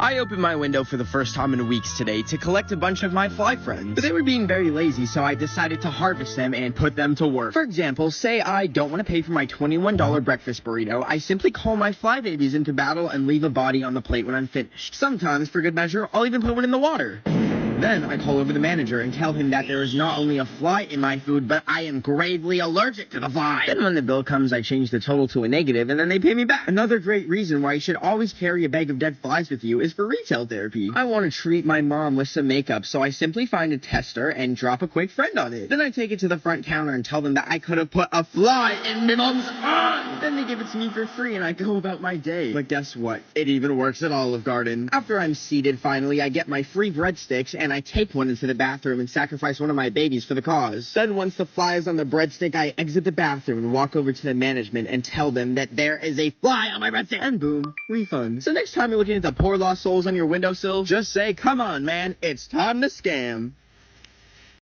I opened my window for the first time in weeks today to collect a bunch of my fly friends. But they were being very lazy, so I decided to harvest them and put them to work. For example, say I don't want to pay for my $21 breakfast burrito, I simply call my fly babies into battle and leave a body on the plate when I'm finished. Sometimes, for good measure, I'll even put one in the water. Then I call over the manager and tell him that there is not only a fly in my food, but I am gravely allergic to the fly. Then when the bill comes, I change the total to a negative, and then they pay me back. Another great reason why you should always carry a bag of dead flies with you is for retail therapy. I want to treat my mom with some makeup, so I simply find a tester and drop a quick friend on it. Then I take it to the front counter and tell them that I could have put a fly in my mom's eye. Then they give it to me for free, and I go about my day. But guess what? It even works at Olive Garden. After I'm seated, finally, I get my free breadsticks, and I take one into the bathroom and sacrifice one of my babies for the cause. Then once the fly is on the breadstick, I exit the bathroom and walk over to the management and tell them that there is a fly on my breadstick. And boom, refund. So next time you're looking at the poor lost souls on your windowsill, just say, come on, man, it's time to scam.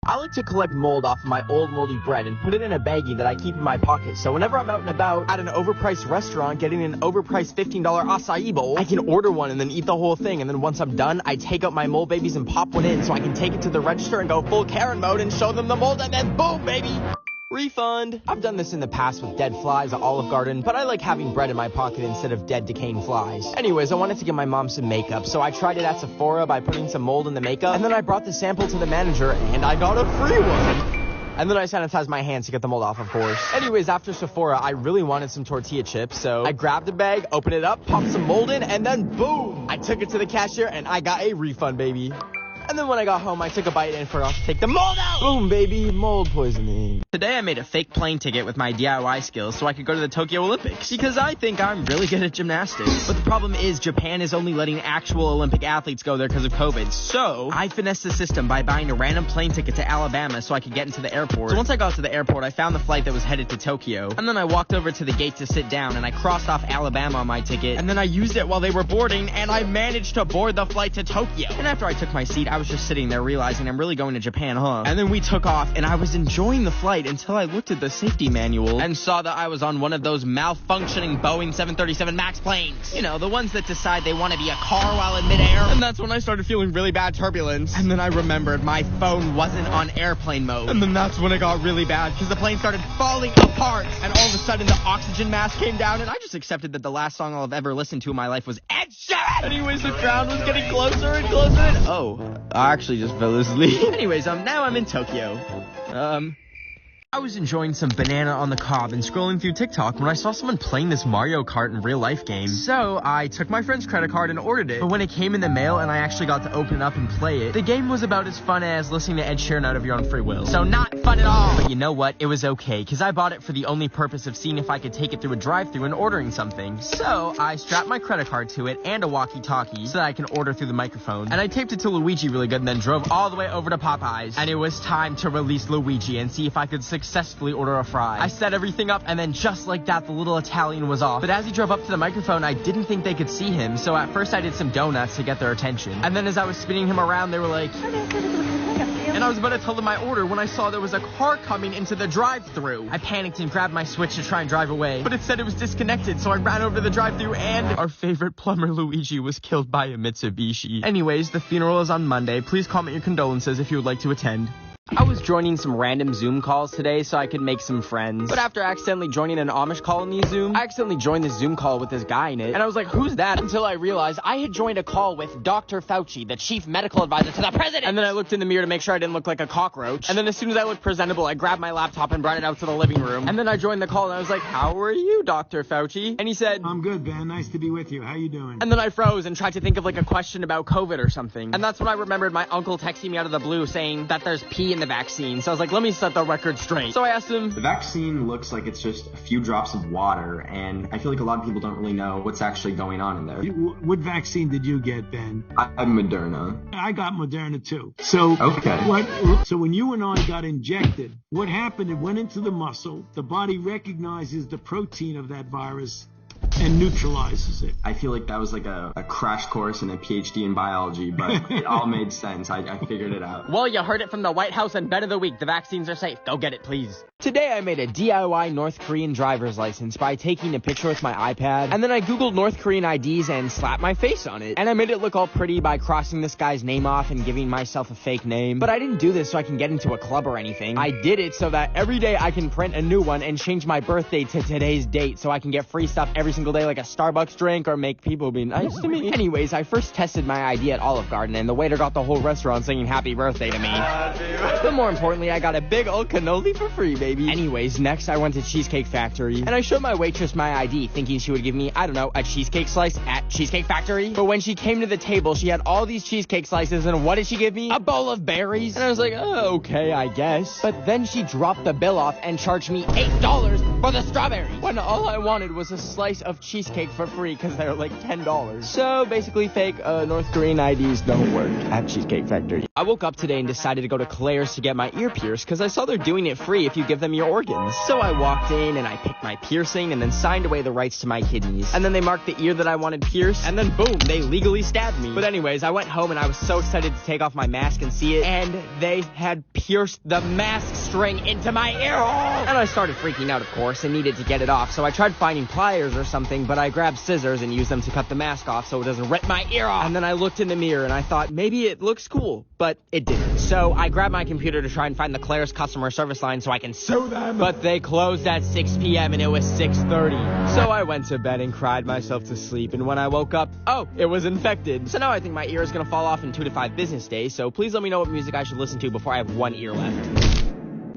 I like to collect mold off of my old moldy bread and put it in a baggie that I keep in my pocket, so whenever I'm out and about at an overpriced restaurant getting an overpriced $15 acai bowl, I can order one and then eat the whole thing, and then once I'm done, I take out my mold babies and pop one in so I can take it to the register and go full Karen mode and show them the mold, and then boom, baby! Refund. I've done this in the past with dead flies at Olive Garden, but I like having bread in my pocket instead of dead decaying flies. Anyways, I wanted to give my mom some makeup, so I tried it at Sephora by putting some mold in the makeup, and then I brought the sample to the manager, and I got a free one. And then I sanitized my hands to get the mold off, of course. Anyways, after Sephora, I really wanted some tortilla chips, so I grabbed a bag, opened it up, popped some mold in, and then boom! I took it to the cashier, and I got a refund, baby. And then when I got home, I took a bite and forgot to take the mold out! Boom, baby, mold poisoning. Today I made a fake plane ticket with my DIY skills so I could go to the Tokyo Olympics, because I think I'm really good at gymnastics. But the problem is Japan is only letting actual Olympic athletes go there because of COVID. So I finessed the system by buying a random plane ticket to Alabama so I could get into the airport. So once I got to the airport, I found the flight that was headed to Tokyo. And then I walked over to the gate to sit down, and I crossed off Alabama on my ticket. And then I used it while they were boarding, and I managed to board the flight to Tokyo. And after I took my seat, I was just sitting there realizing I'm really going to Japan, huh? And then we took off, and I was enjoying the flight until I looked at the safety manual and saw that I was on one of those malfunctioning Boeing 737 MAX planes. You know, the ones that decide they want to be a car while in midair. And that's when I started feeling really bad turbulence. And then I remembered my phone wasn't on airplane mode. And then that's when it got really bad, because the plane started falling apart. And all of a sudden, the oxygen mask came down, and I just accepted that the last song I'll have ever listened to in my life was Ed Sheeran! Anyways, the crowd was getting closer and closer, and oh, I actually just fell asleep. Anyways, now I'm in Tokyo. I was enjoying some banana on the cob and scrolling through TikTok when I saw someone playing this Mario Kart in real life game. So I took my friend's credit card and ordered it. But when it came in the mail and I actually got to open it up and play it, the game was about as fun as listening to Ed Sheeran out of your own free will. So not fun at all. But you know what? It was okay, because I bought it for the only purpose of seeing if I could take it through a drive-thru and ordering something. So I strapped my credit card to it and a walkie-talkie so that I can order through the microphone. And I taped it to Luigi really good and then drove all the way over to Popeyes. And it was time to release Luigi and see if I could successfully order a fry. I set everything up, and then just like that, the little Italian was off. But as he drove up to the microphone, I didn't think they could see him, so at first I did some donuts to get their attention. And then as I was spinning him around, they were like... And I was about to tell them my order when I saw there was a car coming into the drive-thru. I panicked and grabbed my Switch to try and drive away, but it said it was disconnected, so I ran over to the drive-thru, and our favorite plumber Luigi was killed by a Mitsubishi. Anyways, the funeral is on Monday. Please comment your condolences if you would like to attend. I was joining some random Zoom calls today so I could make some friends. But after accidentally joining an Amish colony Zoom, I accidentally joined this Zoom call with this guy in it. And I was like, who's that? Until I realized I had joined a call with Dr. Fauci, the chief medical advisor to the president. And then I looked in the mirror to make sure I didn't look like a cockroach. And then as soon as I looked presentable, I grabbed my laptop and brought it out to the living room. And then I joined the call and I was like, how are you, Dr. Fauci? And he said, I'm good, Ben. Nice to be with you. How you doing? And then I froze and tried to think of like a question about COVID or something. And that's when I remembered my uncle texting me out of the blue saying that there's pee in the vaccine. So I was like, let me set the record straight. So I asked him, the vaccine looks like it's just a few drops of water, and I feel like a lot of people don't really know what's actually going on in there. What vaccine did you get, Ben? I'm Moderna. I got Moderna too. So okay. So when you and I got injected, what happened? It went into the muscle. The body recognizes the protein of that virus, and neutralizes it. I feel like that was like a crash course and a PhD in biology, but it all made sense. I figured it out. Well, you heard it from the White House and Ben of the Week. The vaccines are safe. Go get it, please. Today I made a DIY North Korean driver's license by taking a picture with my iPad, and then I googled North Korean IDs and slapped my face on it. And I made it look all pretty by crossing this guy's name off and giving myself a fake name. But I didn't do this so I can get into a club or anything. I did it so that every day I can print a new one and change my birthday to today's date so I can get free stuff every single day like a Starbucks drink or make people be nice to me. Anyways, I first tested my ID at Olive Garden and the waiter got the whole restaurant singing happy birthday to me. But more importantly, I got a big old cannoli for free, baby. Anyways, next I went to Cheesecake Factory and I showed my waitress my ID thinking she would give me, I don't know, a cheesecake slice at Cheesecake Factory. But when she came to the table, she had all these cheesecake slices and what did she give me? A bowl of berries. And I was like, oh, okay, I guess. But then she dropped the bill off and charged me $8 for the strawberries, when all I wanted was a slice of cheesecake for free because they're like $10. So basically fake North Korean IDs don't work at Cheesecake Factory. I woke up today and decided to go to Claire's to get my ear pierced because I saw they're doing it free if you give them your organs. So I walked in and I picked my piercing and then signed away the rights to my kidneys. And then they marked the ear that I wanted pierced and then boom, they legally stabbed me. But anyways, I went home and I was so excited to take off my mask and see it, and they had pierced the mask string into my ear hole. And I started freaking out, of course, and needed to get it off. So I tried finding pliers or something, but I grabbed scissors and used them to cut the mask off so it doesn't rip my ear off. And then I looked in the mirror and I thought maybe it looks cool, but it didn't. So I grabbed my computer to try and find the Claire's customer service line so I can sue them. But they closed at 6 p.m. and it was 6:30. So I went to bed and cried myself to sleep. And when I woke up, oh, it was infected. So now I think my ear is going to fall off in 2 to 5 business days. So please let me know what music I should listen to before I have one ear left.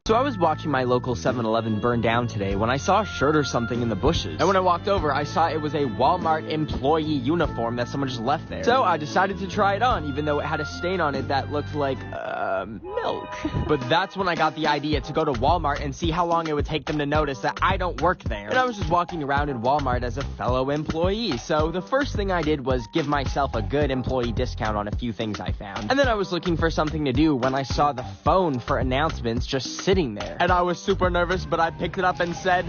So I was watching my local 7-Eleven burn down today when I saw a shirt or something in the bushes. And when I walked over, I saw it was a Walmart employee uniform that someone just left there. So I decided to try it on, even though it had a stain on it that looked like, milk. But that's when I got the idea to go to Walmart and see how long it would take them to notice that I don't work there. And I was just walking around in Walmart as a fellow employee. So the first thing I did was give myself a good employee discount on a few things I found. And then I was looking for something to do when I saw the phone for announcements just sitting there. And I was super nervous, but I picked it up and said,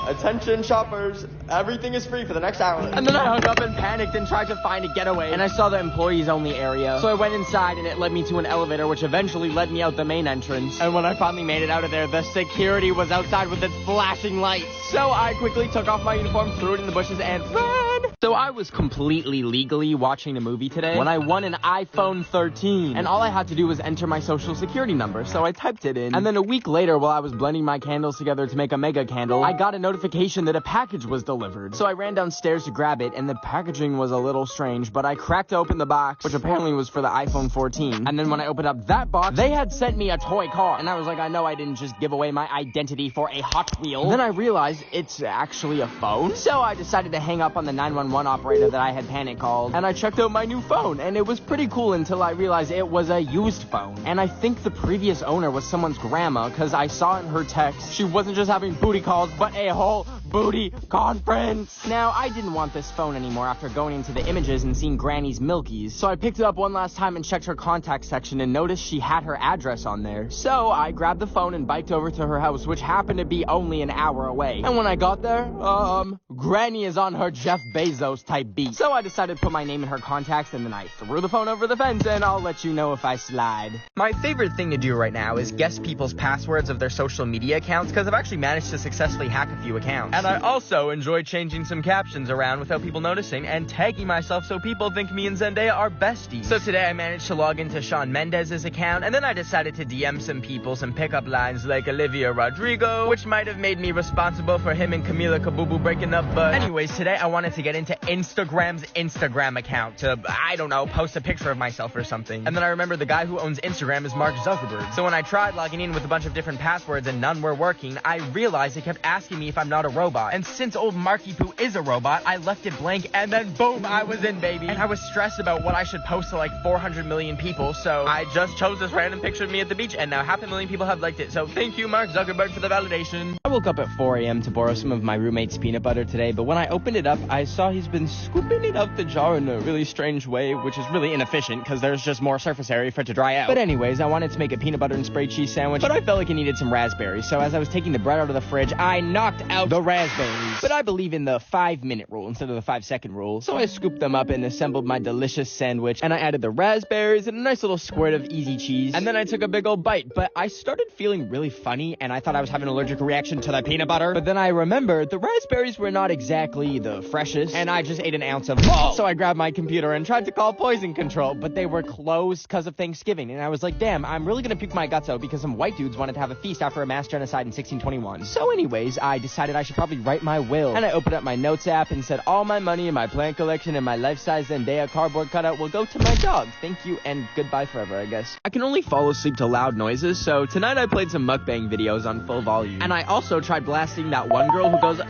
"Attention shoppers, everything is free for the next hour." And then I hung up and panicked and tried to find a getaway. And I saw the employees only area. So I went inside and it led me to an elevator, which eventually led me out the main entrance. And when I finally made it out of there, the security was outside with its flashing lights. So I quickly took off my uniform, threw it in the bushes, and ran. So I was completely legally watching a movie today when I won an iPhone 13. And all I had to do was enter my social security number. So I typed it in. And then a week later, while I was blending my candles together to make a mega candle, I got a notification that a package was delivered. So I ran downstairs to grab it, and the packaging was a little strange, but I cracked open the box, which apparently was for the iPhone 14. And then when I opened up that box, they had sent me a toy car. And I was like, I know I didn't just give away my identity for a Hot Wheel. And then I realized it's actually a phone. So I decided to hang up on the 911 operator that I had panic called, and I checked out my new phone, and it was pretty cool until I realized it was a used phone. And I think the previous owner was someone's grandma, because I saw in her text she wasn't just having booty calls, but a whole booty conference. Now, I didn't want this phone anymore after going into the images and seeing Granny's Milkies, so I picked it up one last time and checked her contact section and noticed she had her address on there. So I grabbed the phone and biked over to her house, which happened to be only an hour away. And when I got there, Granny is on her Jeff Bezos type beat. So I decided to put my name in her contacts, and then I threw the phone over the fence, and I'll let you know if I slide. My favorite thing to do right now is guess people's passwords of their social media accounts, because I've actually managed to successfully hack a few accounts. And I also enjoy changing some captions around without people noticing and tagging myself so people think me and Zendaya are besties. So today I managed to log into Shawn Mendes's account, and then I decided to DM some people some pickup lines like Olivia Rodrigo, which might have made me responsible for him and Camila Kabubu breaking up, but anyways, today I wanted to get into Instagram's Instagram account to, I don't know, post a picture of myself or something. And then I remember the guy who owns Instagram is Mark Zuckerberg. So when I tried logging in with a bunch of different passwords and none were working, I realized it kept asking me if I'm not a robot. And since old Marky Poo is a robot, I left it blank, and then boom, I was in, baby. And I was stressed about what I should post to like 400 million people, so I just chose this random picture of me at the beach, and now 500,000 people have liked it. So thank you, Mark Zuckerberg, for the validation. I woke up at 4 a.m. to borrow some of my roommate's peanut butter to today, but when I opened it up, I saw he's been scooping it out the jar in a really strange way, which is really inefficient because there's just more surface area for it to dry out. But anyways, I wanted to make a peanut butter and spray cheese sandwich, but I felt like it needed some raspberries. So as I was taking the bread out of the fridge, I knocked out the raspberries. But I believe in the 5-minute rule instead of the 5-second rule. So I scooped them up and assembled my delicious sandwich, and I added the raspberries and a nice little squirt of easy cheese. And then I took a big old bite, but I started feeling really funny, and I thought I was having an allergic reaction to the peanut butter. But then I remembered the raspberries were not exactly the freshest, and I just ate an ounce of both. So I grabbed my computer and tried to call poison control, but they were closed because of Thanksgiving. And I was like, damn, I'm really gonna puke my guts out because some white dudes wanted to have a feast after a mass genocide in 1621. So anyways, I decided I should probably write my will. And I opened up my notes app and said all my money in my plant collection and my life-size Zendaya cardboard cutout will go to my dog. Thank you and goodbye forever, I guess. I can only fall asleep to loud noises, so tonight I played some mukbang videos on full volume. And I also tried blasting that one girl who goes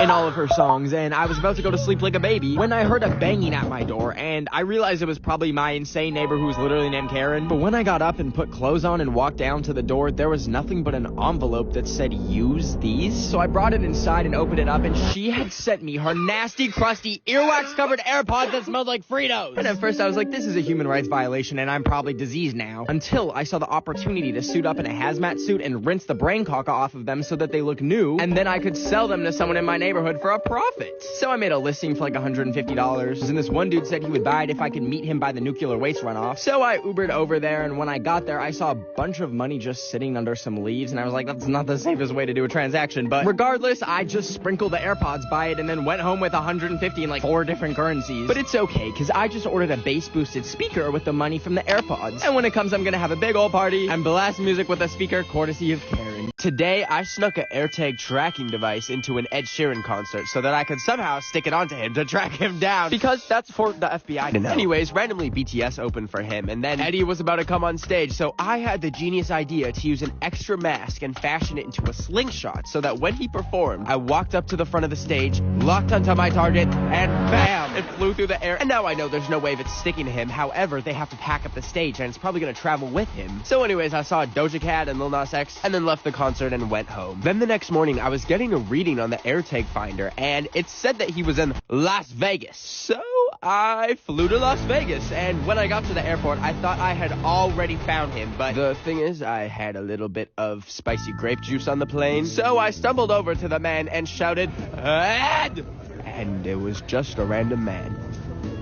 in all of her songs, and I was about to go to sleep like a baby when I heard a banging at my door, and I realized it was probably my insane neighbor who was literally named Karen. But when I got up and put clothes on and walked down to the door, there was nothing but an envelope that said use these. So I brought it inside and opened it up, and she had sent me her nasty, crusty, earwax covered AirPods that smelled like Fritos. And at first I was like, this is a human rights violation and I'm probably diseased now, until I saw the opportunity to suit up in a hazmat suit and rinse the brain caca off of them so that they look new, and then I could sell them to someone in my neighborhood for a profit. So I made a listing for like $150, and this one dude said he would buy it if I could meet him by the nuclear waste runoff. So I Ubered over there, and when I got there, I saw a bunch of money just sitting under some leaves, and I was like, that's not the safest way to do a transaction. But regardless, I just sprinkled the AirPods by it and then went home with $150 in like 4 different currencies. But it's okay, because I just ordered a bass boosted speaker with the money from the AirPods. And when it comes, I'm gonna have a big old party and blast music with a speaker courtesy of Karen. Today, I snuck an AirTag tracking device into an Ed Sheeran concert so that I could somehow stick it onto him to track him down, because that's for the FBI to know. Anyways, randomly BTS opened for him, and then Eddie was about to come on stage, so I had the genius idea to use an extra mask and fashion it into a slingshot so that when he performed, I walked up to the front of the stage, locked onto my target, and bam! It flew through the air. And now I know there's no way of it sticking to him. However, they have to pack up the stage, and it's probably gonna travel with him. So anyways, I saw Doja Cat and Lil Nas X, and then left the concert and went home. Then the next morning, I was getting a reading on the AirTag finder, and it said that he was in Las Vegas. So I flew to Las Vegas, and when I got to the airport, I thought I had already found him, but the thing is, I had a little bit of spicy grape juice on the plane, so I stumbled over to the man and shouted, Ed! And it was just a random man.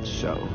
So,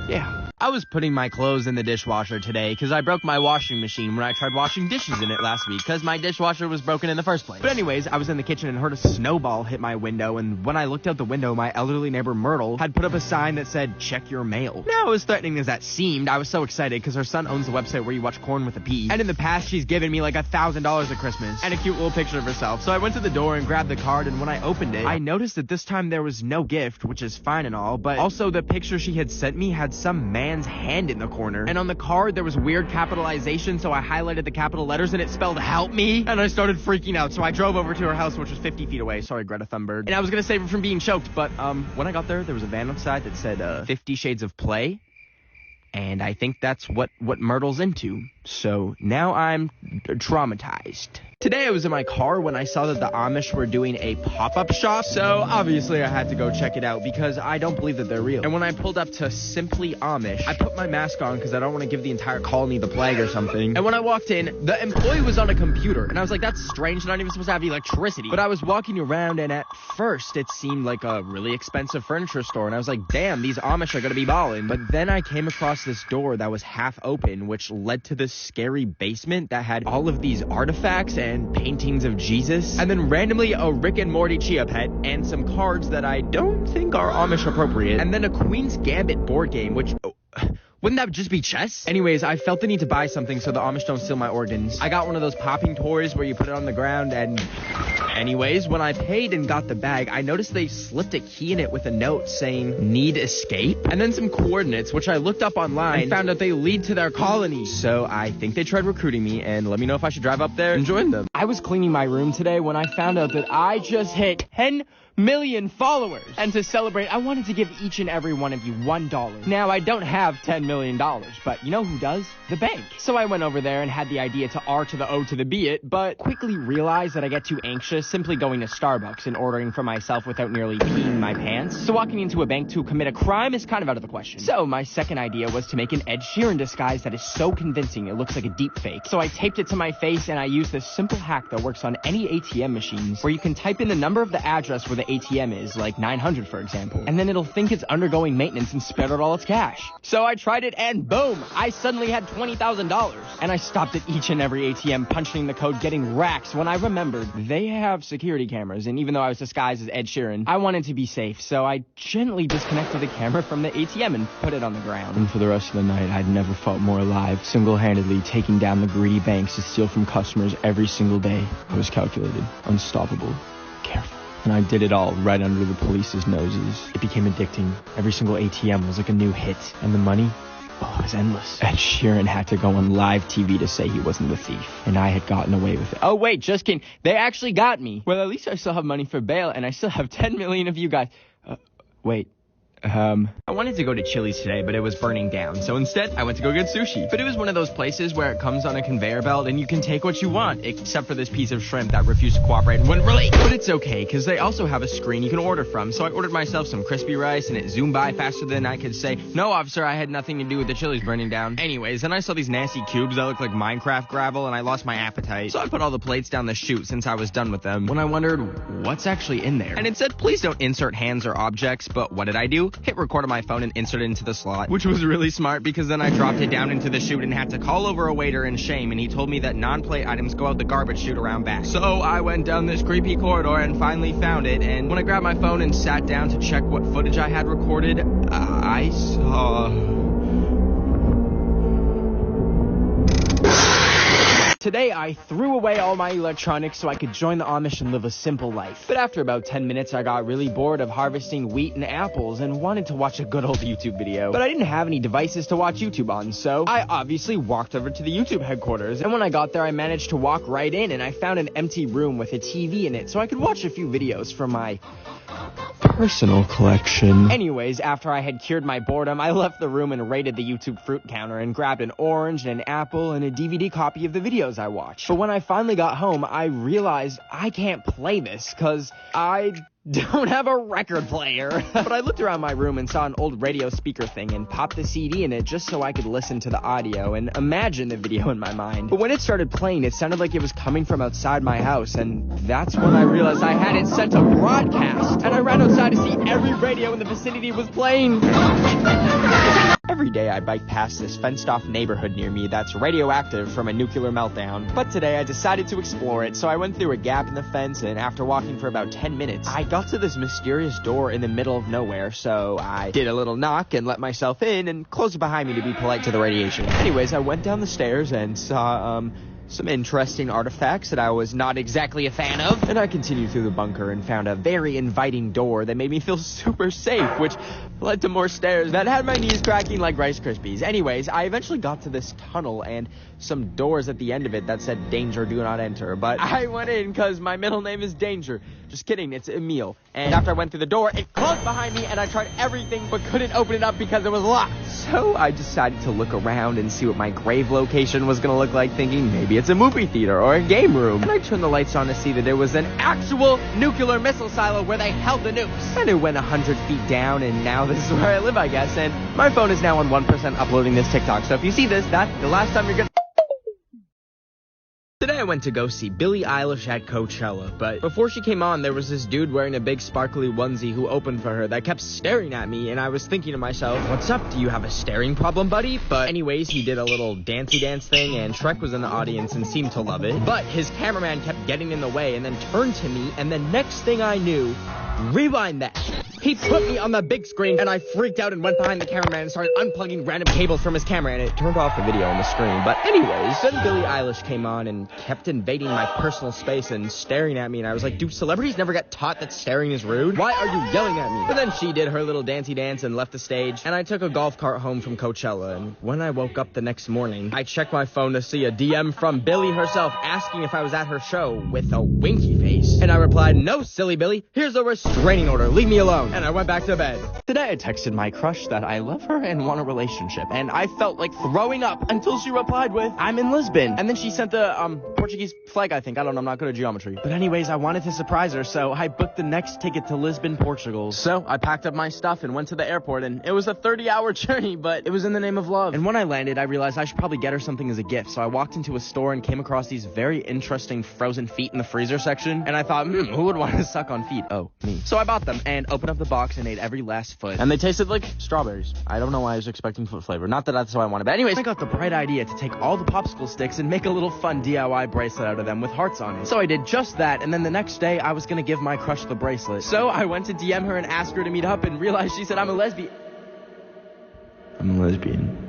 yeah. I was putting my clothes in the dishwasher today because I broke my washing machine when I tried washing dishes in it last week because my dishwasher was broken in the first place. But anyways, I was in the kitchen and heard a snowball hit my window, and when I looked out the window, my elderly neighbor Myrtle had put up a sign that said, check your mail. Now, as threatening as that seemed, I was so excited because her son owns a website where you watch Corn with a P, and in the past, she's given me like $1,000 at Christmas and a cute little picture of herself. So I went to the door and grabbed the card, and when I opened it, I noticed that this time there was no gift, which is fine and all, but also the picture she had sent me had some man's hand in the corner, and on the card there was weird capitalization, so I highlighted the capital letters and it spelled help me, and I started freaking out. So I drove over to her house, which was 50 feet away. Sorry, Greta Thunberg. And I was gonna save her from being choked, but when I got there was a van outside that said 50 Shades of Play, and I think that's what Myrtle's into. So now I'm traumatized. Today I was in my car when I saw that the Amish were doing a pop-up shop, so obviously I had to go check it out because I don't believe that they're real. And when I pulled up to Simply Amish, I put my mask on because I don't want to give the entire colony the plague or something. And when I walked in, the employee was on a computer, and I was like, that's strange, they're not even supposed to have electricity. But I was walking around, and at first it seemed like a really expensive furniture store, and I was like, damn, these Amish are gonna be ballin'. But then I came across this door that was half open, which led to this scary basement that had all of these artifacts and paintings of Jesus, and then randomly a Rick and Morty Chia Pet, and some cards that I don't think are Amish appropriate, and then a Queen's Gambit board game, which... wouldn't that just be chess? Anyways, I felt the need to buy something so the Amish don't steal my organs. I got one of those popping toys where you put it on the ground, and... anyways, when I paid and got the bag, I noticed they slipped a key in it with a note saying, need escape? And then some coordinates, which I looked up online and found out they lead to their colony. So I think they tried recruiting me, and let me know if I should drive up there and join them. I was cleaning my room today when I found out that I just hit 10 million followers. And to celebrate, I wanted to give each and every one of you $1. Now, I don't have $10 million, but you know who does? The bank. So I went over there and had the idea to R to the O to the B it, but quickly realized that I get too anxious simply going to Starbucks and ordering for myself without nearly peeing my pants. So walking into a bank to commit a crime is kind of out of the question. So my second idea was to make an Ed Sheeran disguise that is so convincing it looks like a deep fake. So I taped it to my face and I used this simple hack that works on any ATM machines where you can type in the number of the address where the ATM is, like 900 for example, and then it'll think it's undergoing maintenance and spit out all its cash. So I tried it and boom, I suddenly had $20,000. And I stopped at each and every ATM punching the code getting racks when I remembered they have security cameras, and even though I was disguised as Ed Sheeran, I wanted to be safe, so I gently disconnected the camera from the ATM and put it on the ground. And for the rest of the night, I'd never felt more alive, single-handedly taking down the greedy banks to steal from customers every single day. I was calculated, unstoppable, careful. And I did it all right under the police's noses. It became addicting. Every single ATM was like a new hit. And the money? Oh, it was endless. Ed Sheeran had to go on live TV to say he wasn't the thief. And I had gotten away with it. Oh, wait, just kidding. They actually got me. Well, at least I still have money for bail, and I still have 10 million of you guys. Wait. I wanted to go to Chili's today, but it was burning down. So instead, I went to go get sushi. But it was one of those places where it comes on a conveyor belt and you can take what you want, except for this piece of shrimp that refused to cooperate and wouldn't release. But it's okay, because they also have a screen you can order from. So I ordered myself some crispy rice, and it zoomed by faster than I could say, "No, officer, I had nothing to do with the Chili's burning down." Anyways, then I saw these nasty cubes that looked like Minecraft gravel, and I lost my appetite. So I put all the plates down the chute since I was done with them, when I wondered, what's actually in there? And it said, please don't insert hands or objects, but what did I do? Hit record on my phone and insert it into the slot, which was really smart because then I dropped it down into the chute and had to call over a waiter in shame, and he told me that non-plate items go out the garbage chute around back. So I went down this creepy corridor and finally found it, and when I grabbed my phone and sat down to check what footage I had recorded, I saw... Today, I threw away all my electronics so I could join the Amish and live a simple life. But after about 10 minutes, I got really bored of harvesting wheat and apples and wanted to watch a good old YouTube video. But I didn't have any devices to watch YouTube on, so I obviously walked over to the YouTube headquarters. And when I got there, I managed to walk right in, and I found an empty room with a TV in it so I could watch a few videos from my personal collection. Anyways, after I had cured my boredom, I left the room and raided the YouTube fruit counter and grabbed an orange and an apple and a DVD copy of the videos I watched. But when I finally got home, I realized I can't play this because I don't have a record player. But I looked around my room and saw an old radio speaker thing and popped the CD in it just so I could listen to the audio and imagine the video in my mind. But when it started playing, it sounded like it was coming from outside my house, and that's when I realized I had it set to broadcast. And I ran outside to see every radio in the vicinity was playing. Every day I bike past this fenced-off neighborhood near me that's radioactive from a nuclear meltdown. But today I decided to explore it, so I went through a gap in the fence, and after walking for about 10 minutes, I got to this mysterious door in the middle of nowhere, so I did a little knock and let myself in and closed it behind me to be polite to the radiation. Anyways, I went down the stairs and saw, some interesting artifacts that I was not exactly a fan of. And I continued through the bunker and found a very inviting door that made me feel super safe, which led to more stairs that had my knees cracking like Rice Krispies. Anyways, I eventually got to this tunnel and some doors at the end of it that said, "Danger, do not enter." But I went in because my middle name is Danger. Just kidding, it's Emil. And after I went through the door, it closed behind me and I tried everything but couldn't open it up because it was locked. So I decided to look around and see what my grave location was gonna look like, thinking maybe it's a movie theater or a game room. And I turned the lights on to see that there was an actual nuclear missile silo where they held the nukes. And it went 100 feet down, and now this is where I live, I guess. And my phone is now on 1% uploading this TikTok. So if you see this, that's the last time you're gonna... Today I went to go see Billie Eilish at Coachella, but before she came on, there was this dude wearing a big sparkly onesie who opened for her that kept staring at me, and I was thinking to myself, what's up, do you have a staring problem, buddy? But anyways, he did a little dancey dance thing, and Shrek was in the audience and seemed to love it, but his cameraman kept getting in the way and then turned to me, and the next thing I knew, rewind that. He put me on the big screen, and I freaked out and went behind the cameraman and started unplugging random cables from his camera, and it turned off the video on the screen. But anyways, then Billie Eilish came on and kept invading my personal space and staring at me, and I was like, do celebrities never get taught that staring is rude? Why are you yelling at me? But then she did her little dancey dance and left the stage, and I took a golf cart home from Coachella, and when I woke up the next morning, I checked my phone to see a DM from Billie herself asking if I was at her show with a winky face, and I replied, no, silly Billie, here's a receipt Reigning order, leave me alone. And I went back to bed. Today I texted my crush that I love her and want a relationship, and I felt like throwing up until she replied with, I'm in Lisbon. And then she sent the Portuguese flag, I think. I don't know, I'm not good at geometry. But anyways, I wanted to surprise her, so I booked the next ticket to Lisbon, Portugal. So I packed up my stuff and went to the airport, and it was a 30-hour journey, but it was in the name of love. And when I landed, I realized I should probably get her something as a gift, so I walked into a store and came across these very interesting frozen feet in the freezer section, and I thought, who would want to suck on feet? Oh, me. So I bought them and opened up the box and ate every last foot. And they tasted like strawberries. I don't know why I was expecting foot flavor. Not that that's what I wanted, but anyways, I got the bright idea to take all the popsicle sticks and make a little fun DIY bracelet out of them with hearts on it. So I did just that, and then the next day, I was gonna give my crush the bracelet. So I went to DM her and asked her to meet up and realized she said I'm a lesbian. I'm a lesbian.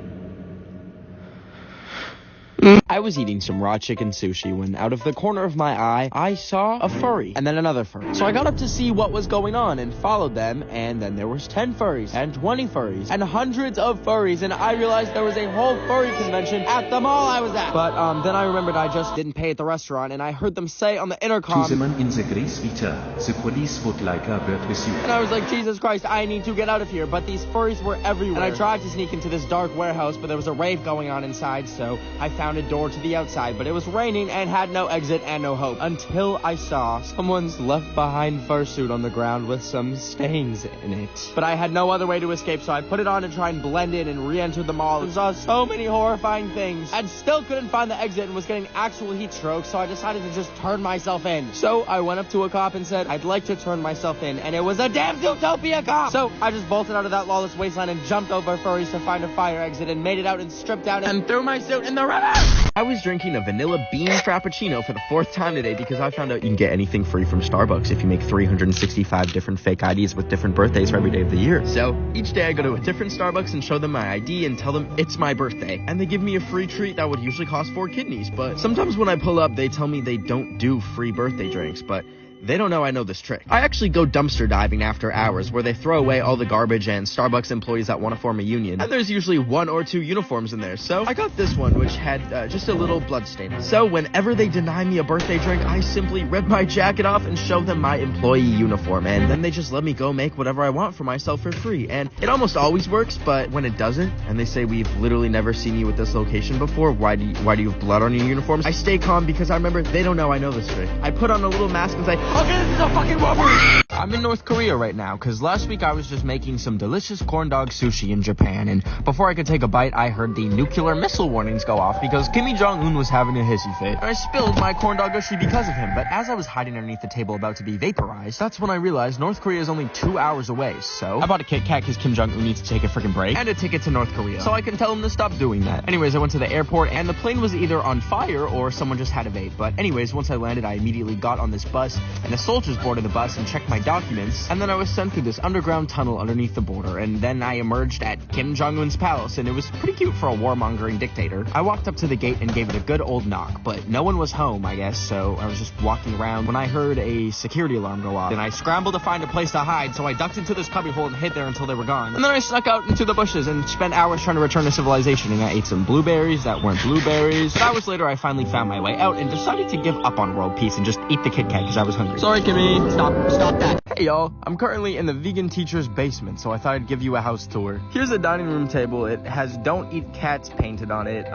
I was eating some raw chicken sushi when out of the corner of my eye, I saw a furry and then another furry. So I got up to see what was going on and followed them, and then there was 10 furries and 20 furries and hundreds of furries, and I realized there was a whole furry convention at the mall I was at. But then I remembered I just didn't pay at the restaurant, and I heard them say on the intercom, in the Grace Vita, the police would like a word with you. And I was like, Jesus Christ, I need to get out of here. But these furries were everywhere. And I tried to sneak into this dark warehouse, but there was a rave going on inside, so I found a door to the outside, but it was raining and had no exit and no hope until I saw someone's left behind fursuit on the ground with some stains in it. But I had no other way to escape, so I put it on to try and blend in and re-enter the mall and saw so many horrifying things and still couldn't find the exit and was getting actual heat strokes, so I decided to just turn myself in. So I went up to a cop and said, I'd like to turn myself in, and it was a damn Zootopia cop! So I just bolted out of that lawless wasteland and jumped over furries to find a fire exit and made it out and stripped down and threw my suit in the river! I was drinking a vanilla bean frappuccino for the 4th time today because I found out you can get anything free from Starbucks if you make 365 different fake IDs with different birthdays for every day of the year. So each day I go to a different Starbucks and show them my ID and tell them it's my birthday. And they give me a free treat that would usually cost 4 kidneys. But sometimes when I pull up, they tell me they don't do free birthday drinks, but they don't know I know this trick. I actually go dumpster diving after hours where they throw away all the garbage and Starbucks employees that want to form a union. And there's usually 1 or 2 uniforms in there. So I got this one, which had just a little blood stain. So whenever they deny me a birthday drink, I simply rip my jacket off and show them my employee uniform. And then they just let me go make whatever I want for myself for free. And it almost always works, but when it doesn't, and they say we've literally never seen you at this location before, why do you have blood on your uniforms? I stay calm because I remember they don't know I know this trick. I put on a little mask and say, okay, this is a fucking robbery! I'm in North Korea right now, because last week I was just making some delicious corn dog sushi in Japan, and before I could take a bite, I heard the nuclear missile warnings go off because Kim Jong-un was having a hissy fit, and I spilled my corn dog sushi because of him. But as I was hiding underneath the table about to be vaporized, that's when I realized North Korea is only 2 hours away, so I bought a Kit Kat because Kim Jong-un needs to take a freaking break, and a ticket to North Korea, so I can tell him to stop doing that. Anyways, I went to the airport, and the plane was either on fire or someone just had a vape. But anyways, once I landed, I immediately got on this bus, and the soldiers boarded the bus and checked my documents, and then I was sent through this underground tunnel underneath the border, and then I emerged at Kim Jong-un's palace, and it was pretty cute for a warmongering dictator. I walked up to the gate and gave it a good old knock, but no one was home, I guess, so I was just walking around when I heard a security alarm go off. Then I scrambled to find a place to hide, so I ducked into this cubbyhole and hid there until they were gone. And then I snuck out into the bushes and spent hours trying to return to civilization, and I ate some blueberries that weren't blueberries. But hours later, I finally found my way out and decided to give up on world peace and just eat the Kit Kat because I was hungry. Sorry, Kimmy. Stop that. Hey y'all, I'm currently in the vegan teacher's basement, so I thought I'd give you a house tour. Here's a dining room table. It has "Don't Eat Cats" painted on it.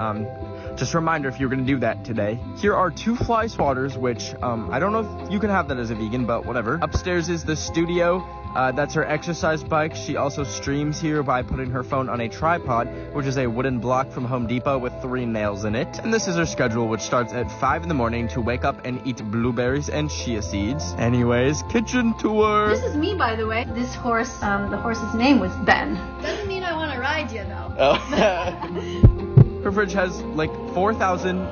Just a reminder if you're gonna do that today. Here are 2 fly swatters, which, I don't know if you can have that as a vegan, but whatever. Upstairs is the studio. That's her exercise bike. She also streams here by putting her phone on a tripod, which is a wooden block from Home Depot with 3 nails in it. And this is her schedule, which starts at 5 in the morning to wake up and eat blueberries and chia seeds. Anyways, kitchen tour. This is me, by the way. This horse, the horse's name was Ben. Doesn't mean I want to ride you, though. Oh. Her fridge has like 4,000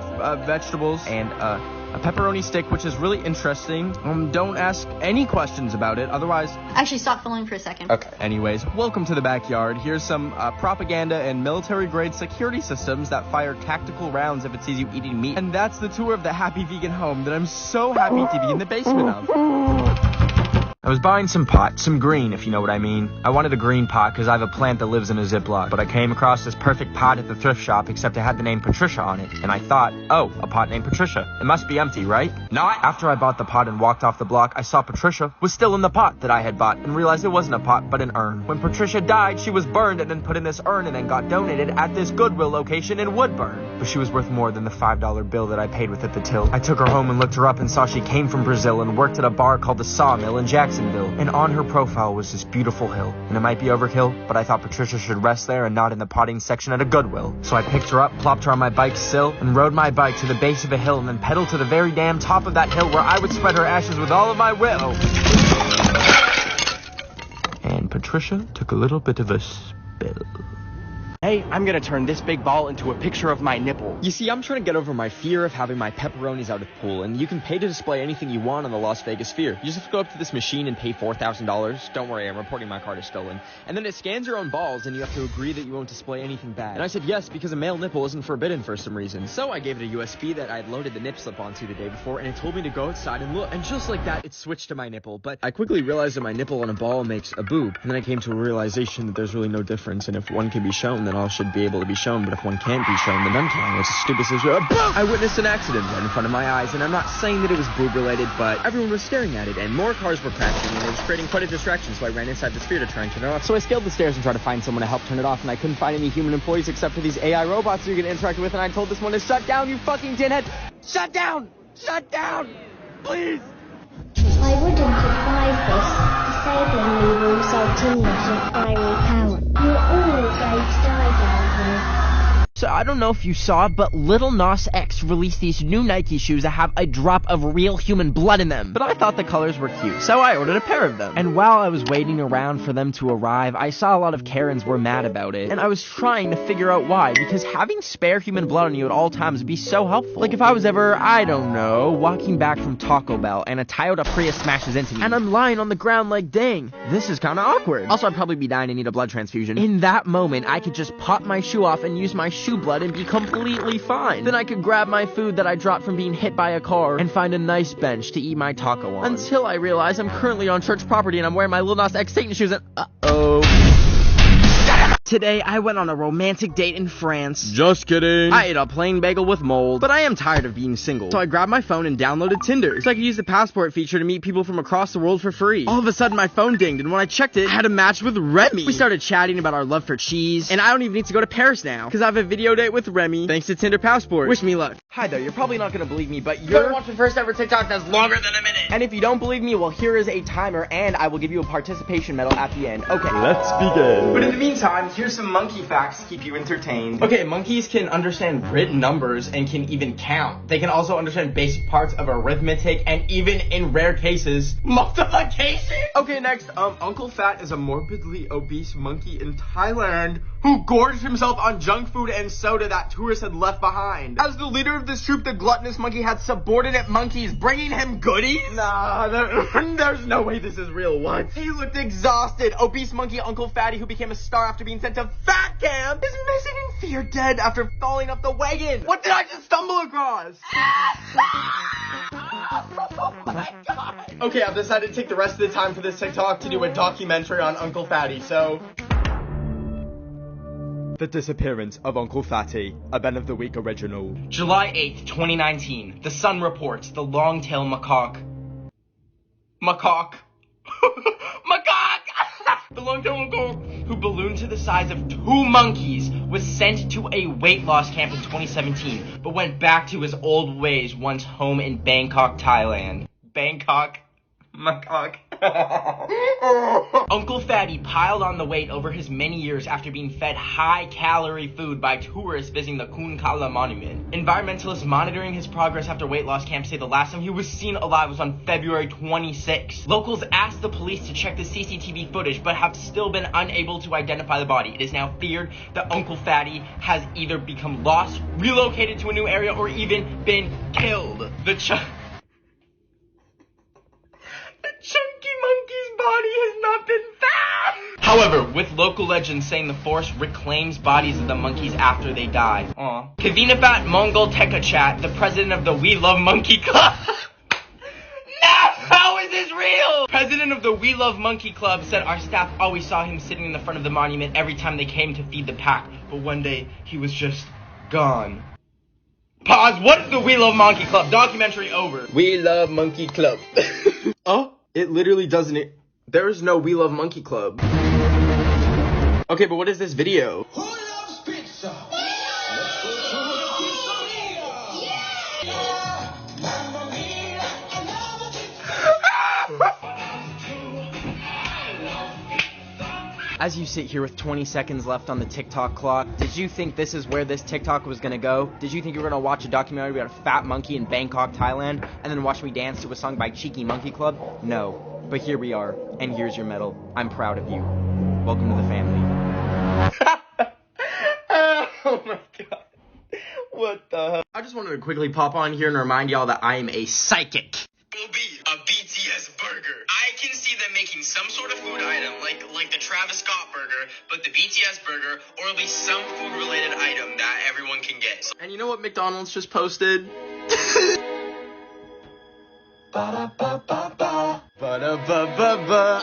vegetables and a pepperoni stick, which is really interesting. Don't ask any questions about it, otherwise... Actually, stop filming for a second. Okay. Anyways, welcome to the backyard. Here's some propaganda and military-grade security systems that fire tactical rounds if it sees you eating meat. And that's the tour of the happy vegan home that I'm so happy to be in the basement of. I was buying some pot, some green if you know what I mean. I wanted a green pot because I have a plant that lives in a Ziploc, but I came across this perfect pot at the thrift shop except it had the name Patricia on it, and I thought, oh, a pot named Patricia. It must be empty, right? Not. After I bought the pot and walked off the block, I saw Patricia was still in the pot that I had bought and realized it wasn't a pot but an urn. When Patricia died, she was burned and then put in this urn and then got donated at this Goodwill location in Woodburn. But she was worth more than the $5 bill that I paid with at the till. I took her home and looked her up and saw she came from Brazil and worked at a bar called the Sawmill in Jacksonville. And on her profile was this beautiful hill. And it might be overkill, but I thought Patricia should rest there and not in the potting section at a Goodwill. So I picked her up, plopped her on my bike's sill, and rode my bike to the base of a hill and then pedaled to the very damn top of that hill where I would spread her ashes with all of my will. And Patricia took a little bit of a spill. Hey, I'm gonna turn this big ball into a picture of my nipple. You see, I'm trying to get over my fear of having my pepperonis out of the pool, and you can pay to display anything you want on the Las Vegas Sphere. You just have to go up to this machine and pay $4,000. Don't worry, I'm reporting my card is stolen. And then it scans your own balls, and you have to agree that you won't display anything bad. And I said yes, because a male nipple isn't forbidden for some reason. So I gave it a USB that I had loaded the nip slip onto the day before, and it told me to go outside and look. And just like that, it switched to my nipple. But I quickly realized that my nipple on a ball makes a boob. And then I came to a realization that there's really no difference, and if one can be shown, then all should be able to be shown, but if one can't be shown, then none can. It's a stupid situation. I witnessed an accident right in front of my eyes, and I'm not saying that it was boob related, but everyone was staring at it, and more cars were crashing, and it was creating quite a distraction, so I ran inside the Sphere to try and turn it off. So I scaled the stairs and tried to find someone to help turn it off, and I couldn't find any human employees except for these AI robots you're gonna interact with, and I told this one to shut down, you fucking tinhead! Shut down! Shut down! Please! I wouldn't advise this. Disabling me will result in loss of primary power. You're all going to die down here. So I don't know if you saw, but Lil Nas X released these new Nike shoes that have a drop of real human blood in them. But I thought the colors were cute, so I ordered a pair of them. And while I was waiting around for them to arrive, I saw a lot of Karens were mad about it. And I was trying to figure out why, because having spare human blood on you at all times would be so helpful. Like if I was ever, I don't know, walking back from Taco Bell and a Toyota Prius smashes into me, and I'm lying on the ground like, dang, this is kind of awkward. Also, I'd probably be dying and need a blood transfusion. In that moment, I could just pop my shoe off and use my shoe blood and be completely fine. Then I could grab my food that I dropped from being hit by a car and find a nice bench to eat my taco on. Until I realize I'm currently on church property and I'm wearing my Lil Nas X Satan shoes and uh-oh. Today, I went on a romantic date in France. Just kidding. I ate a plain bagel with mold, but I am tired of being single. So I grabbed my phone and downloaded Tinder, so I could use the passport feature to meet people from across the world for free. All of a sudden, my phone dinged, and when I checked it, I had a match with Remy. We started chatting about our love for cheese, and I don't even need to go to Paris now, because I have a video date with Remy, thanks to Tinder Passport. Wish me luck. Hi there, you're probably not gonna believe me, but you're watching the first ever TikTok that's longer than a minute. And if you don't believe me, well, here is a timer, and I will give you a participation medal at the end. Okay, let's begin. But in the meantime, here's some monkey facts to keep you entertained. Okay, monkeys can understand written numbers and can even count. They can also understand basic parts of arithmetic and even, in rare cases, multiplication. Okay, next, Uncle Fat is a morbidly obese monkey in Thailand who gorged himself on junk food and soda that tourists had left behind. As the leader of this troop, the gluttonous monkey had subordinate monkeys bringing him goodies? Nah, there's no way this is real. What? He looked exhausted. Obese monkey Uncle Fatty, who became a star after being sent to fat camp, is missing in fear dead after falling off the wagon. What did I just stumble across? Oh my God. Okay, I've decided to take the rest of the time for this TikTok to do a documentary on Uncle Fatty, so... The Disappearance of Uncle Fatty, a Ben of the Week original. July 8th, 2019. The Sun reports the long-tailed macaque. Macaque. The long-tailed macaque, who ballooned to the size of 2 monkeys, was sent to a weight loss camp in 2017, but went back to his old ways once home in Bangkok, Thailand. Bangkok. Macaque. Uncle Fatty piled on the weight over his many years after being fed high-calorie food by tourists visiting the Kun Kala monument. Environmentalists monitoring his progress after weight loss camp say the last time he was seen alive was on February 26. Locals asked the police to check the CCTV footage, but have still been unable to identify the body. It is now feared that Uncle Fatty has either become lost, relocated to a new area, or even been killed. The chunky monkey's body has not been found. However, with local legends saying the force reclaims bodies of the monkeys after they die. Aw. Kavinafat Mongol Tekachat, the president of the We Love Monkey Club. No! How is this real? real! President of the We Love Monkey Club said our staff always saw him sitting in the front of the monument every time they came to feed the pack, but one day he was just gone. Pause. What is the We Love Monkey Club? Documentary over. We Love Monkey Club. Oh, it literally doesn't. There is no We Love Monkey Club. Okay, but what is this video? Who loves pizza? Let's go to the pizzeria. Yeah. Mamma mia, I love pizza. As you sit here with 20 seconds left on the TikTok clock, did you think this is where this TikTok was gonna go? Did you think you were gonna watch a documentary about a fat monkey in Bangkok, Thailand, and then watch me dance to a song by Cheeky Monkey Club? No. But here we are, and here's your medal. I'm proud of you. Welcome to the family. Oh my god. What the hell? I just wanted to quickly pop on here and remind y'all that I am a psychic. Will be a BTS burger. I can see them making some sort of food item, like the Travis Scott burger, but the BTS burger, or at least some food-related item that everyone can get. And you know what McDonald's just posted?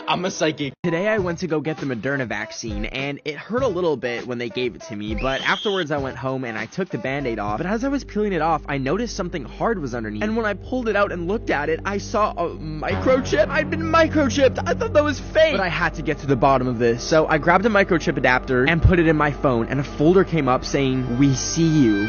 I'm a psychic. Today I went to go get the Moderna vaccine, and it hurt a little bit when they gave it to me, but afterwards I went home and I took the band-aid off. But as I was peeling it off, I noticed something hard was underneath, and when I pulled it out and looked at it, I saw a microchip. I'd been microchipped. I thought that was fake, but I had to get to the bottom of this, so I grabbed a microchip adapter and put it in my phone, and a folder came up saying, "We see you."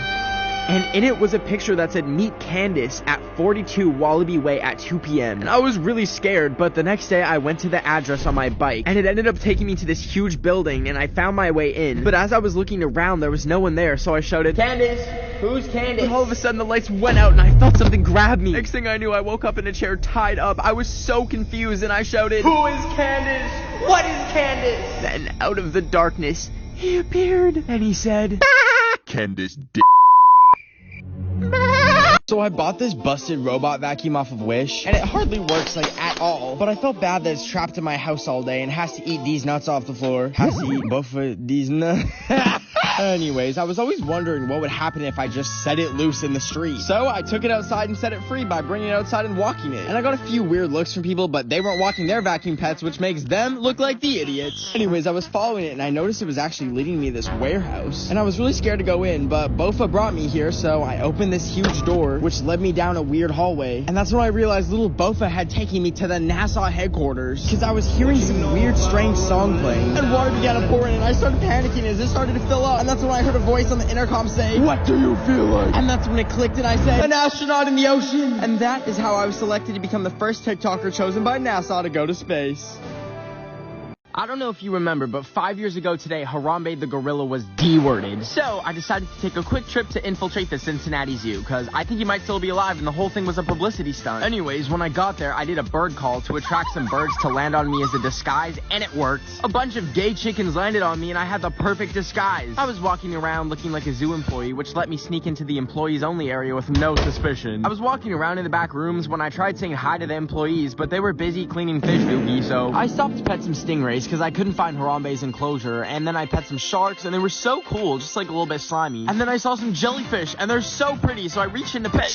And in it was a picture that said, "Meet Candace at 42 Wallaby Way at 2 p.m. And I was really scared, but the next day I went to the address on my bike, and it ended up taking me to this huge building, and I found my way in. But as I was looking around, there was no one there, so I shouted, "Candace! Who's Candace?" And all of a sudden the lights went out, and I felt something grab me. Next thing I knew, I woke up in a chair tied up. I was so confused, and I shouted, "Who is Candace? What is Candace?" Then out of the darkness, he appeared, and he said, "Candace D." So I bought this busted robot vacuum off of Wish, and it hardly works at all. But I felt bad that it's trapped in my house all day and has to eat these nuts off the floor. Has to eat both of these nuts. Anyways, I was always wondering what would happen if I just set it loose in the street. So I took it outside and set it free by bringing it outside and walking it. And I got a few weird looks from people, but they weren't walking their vacuum pets, which makes them look like the idiots. Anyways, I was following it and I noticed it was actually leading me to this warehouse. And I was really scared to go in, but Bofa brought me here, so I opened this huge door, which led me down a weird hallway. And that's when I realized little Bofa had taken me to the NASA headquarters, because I was hearing some weird, strange song playing. And water began to pour in, and I started panicking as it started to fill up. And that's when I heard a voice on the intercom say, "What do you feel like?" And that's when it clicked and I said, "An astronaut in the ocean." And that is how I was selected to become the first TikToker chosen by NASA to go to space. I don't know if you remember, but 5 years ago today, Harambe the gorilla was D-worded. So I decided to take a quick trip to infiltrate the Cincinnati Zoo, because I think he might still be alive and the whole thing was a publicity stunt. Anyways, when I got there, I did a bird call to attract some birds to land on me as a disguise, and it worked. A bunch of gay chickens landed on me and I had the perfect disguise. I was walking around looking like a zoo employee, which let me sneak into the employees only area with no suspicion. I was walking around in the back rooms when I tried saying hi to the employees, but they were busy cleaning fish doogie, so I stopped to pet some stingrays because I couldn't find Harambe's enclosure, and then I pet some sharks, and they were so cool, just like a little bit slimy. And then I saw some jellyfish, and they're so pretty, so I reached in to pet.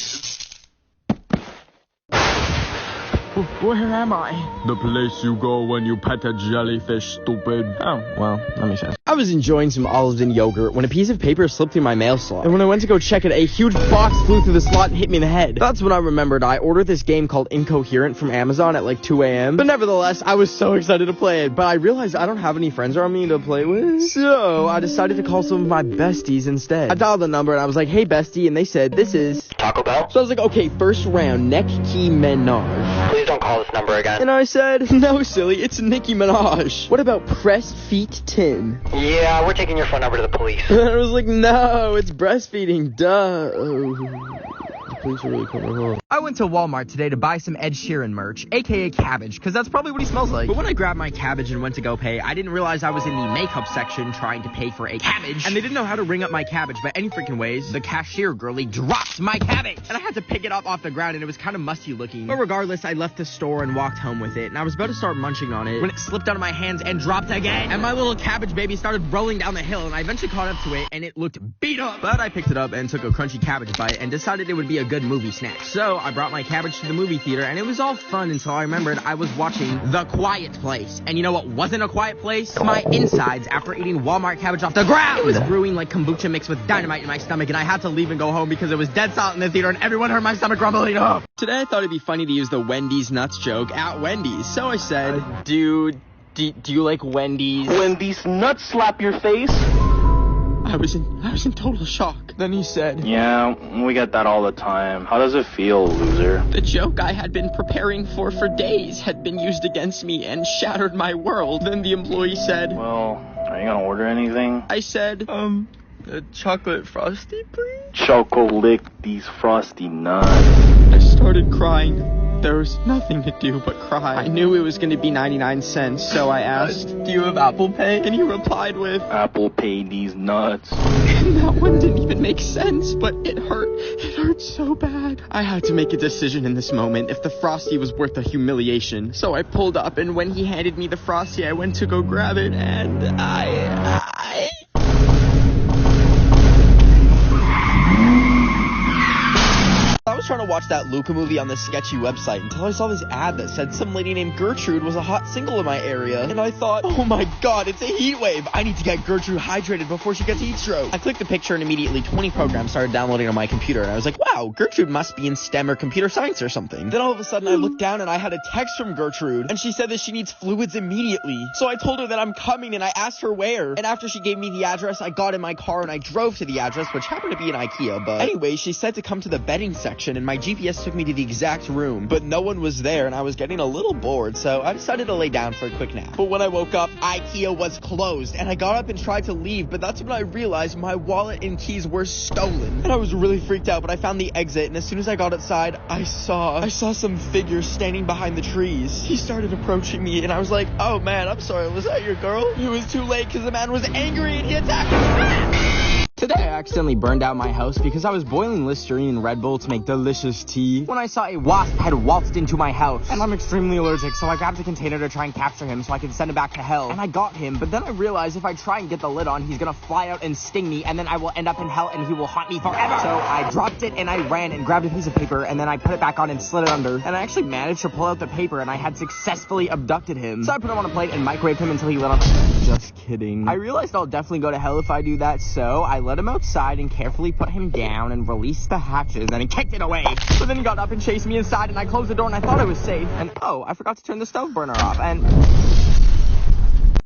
Where am I? The place you go when you pet a jellyfish, stupid. Oh, well, that makes sense. I was enjoying some olives and yogurt when a piece of paper slipped through my mail slot. And when I went to go check it, a huge box flew through the slot and hit me in the head. That's when I remembered I ordered this game called Incoherent from Amazon at like 2 a.m. But nevertheless, I was so excited to play it. But I realized I don't have any friends around me to play with. So I decided to call some of my besties instead. I dialed the number and I was like, "Hey, bestie," and they said, "This is Taco Bell." So I was like, "Okay, first round, neck key menage. Please don't call this number again." And I said, "No, silly, it's Nicki Minaj. What about press feet tin?" "Yeah, we're taking your phone number to the police." And I was like, "No, it's breastfeeding, duh." Police are really cool. I went to Walmart today to buy some Ed Sheeran merch, aka Cabbage, because that's probably what he smells like. But when I grabbed my cabbage and went to go pay, I didn't realize I was in the makeup section trying to pay for a cabbage, and they didn't know how to ring up my cabbage by any freaking ways. The cashier girlie dropped my cabbage, and I had to pick it up off the ground, and it was kind of musty looking. But regardless, I left the store and walked home with it, and I was about to start munching on it when it slipped out of my hands and dropped again, and my little cabbage baby started rolling down the hill, and I eventually caught up to it, and it looked beat up. But I picked it up and took a crunchy cabbage bite and decided it would be a good movie snack. So I brought my Cabbage to the movie theater, and it was all fun until I remembered I was watching The Quiet Place. And you know what wasn't a quiet place? My insides after eating Walmart cabbage off the ground. It was brewing like kombucha mixed with dynamite in my stomach, and I had to leave and go home because it was dead silent in the theater and everyone heard my stomach rumbling. Oh. Today I thought it'd be funny to use the Wendy's nuts joke at Wendy's. So I said, dude, do you like Wendy's? Wendy's nuts slap your face? I was in total shock. Then he said, Yeah, we get that all the time. How does it feel, loser? The joke I had been preparing for days had been used against me and shattered my world. Then the employee said, Well, are you gonna order anything? I said, a chocolate frosty, please? Choco lick these frosty nuts. I started crying. There was nothing to do but cry. I knew it was going to be 99 cents, so I asked, do you have Apple Pay? And he replied with, Apple Pay these nuts. And that one didn't even make sense, but it hurt. It hurt so bad. I had to make a decision in this moment if the frosty was worth the humiliation. So I pulled up, and when he handed me the frosty, I went to go grab it, and I was trying to watch that Luca movie on this sketchy website until I saw this ad that said some lady named Gertrude was a hot single in my area. And I thought, oh my god, it's a heat wave. I need to get Gertrude hydrated before she gets heat stroke. I clicked the picture and immediately 20 programs started downloading on my computer. And I was like, wow, Gertrude must be in STEM or computer science or something. Then all of a sudden I looked down and I had a text from Gertrude. And she said that she needs fluids immediately. So I told her that I'm coming and I asked her where. And after she gave me the address, I got in my car and I drove to the address, which happened to be an IKEA. But anyway, she said to come to the bedding section and my GPS took me to the exact room, but no one was there and I was getting a little bored, so I decided to lay down for a quick nap. But when I woke up, IKEA was closed and I got up and tried to leave, but that's when I realized my wallet and keys were stolen. And I was really freaked out, but I found the exit, and as soon as I got outside, I saw some figure standing behind the trees. He started approaching me and I was like, oh man, I'm sorry, was that your girl? It was too late because the man was angry and he attacked me. Today I accidentally burned out my house because I was boiling Listerine and Red Bull to make delicious tea when I saw a wasp had waltzed into my house. And I'm extremely allergic, so I grabbed a container to try and capture him so I could send him back to hell. And I got him, but then I realized if I try and get the lid on, he's gonna fly out and sting me, and then I will end up in hell and he will haunt me forever. So I dropped it and I ran and grabbed a piece of paper, and then I put it back on and slid it under. And I actually managed to pull out the paper, and I had successfully abducted him. So I put him on a plate and microwaved him until he lit up. Just kidding. I realized I'll definitely go to hell if I do that, so I let him outside and carefully put him down and released the hatches, and he kicked it away. So then he got up and chased me inside, and I closed the door and I thought I was safe, and oh, I forgot to turn the stove burner off, and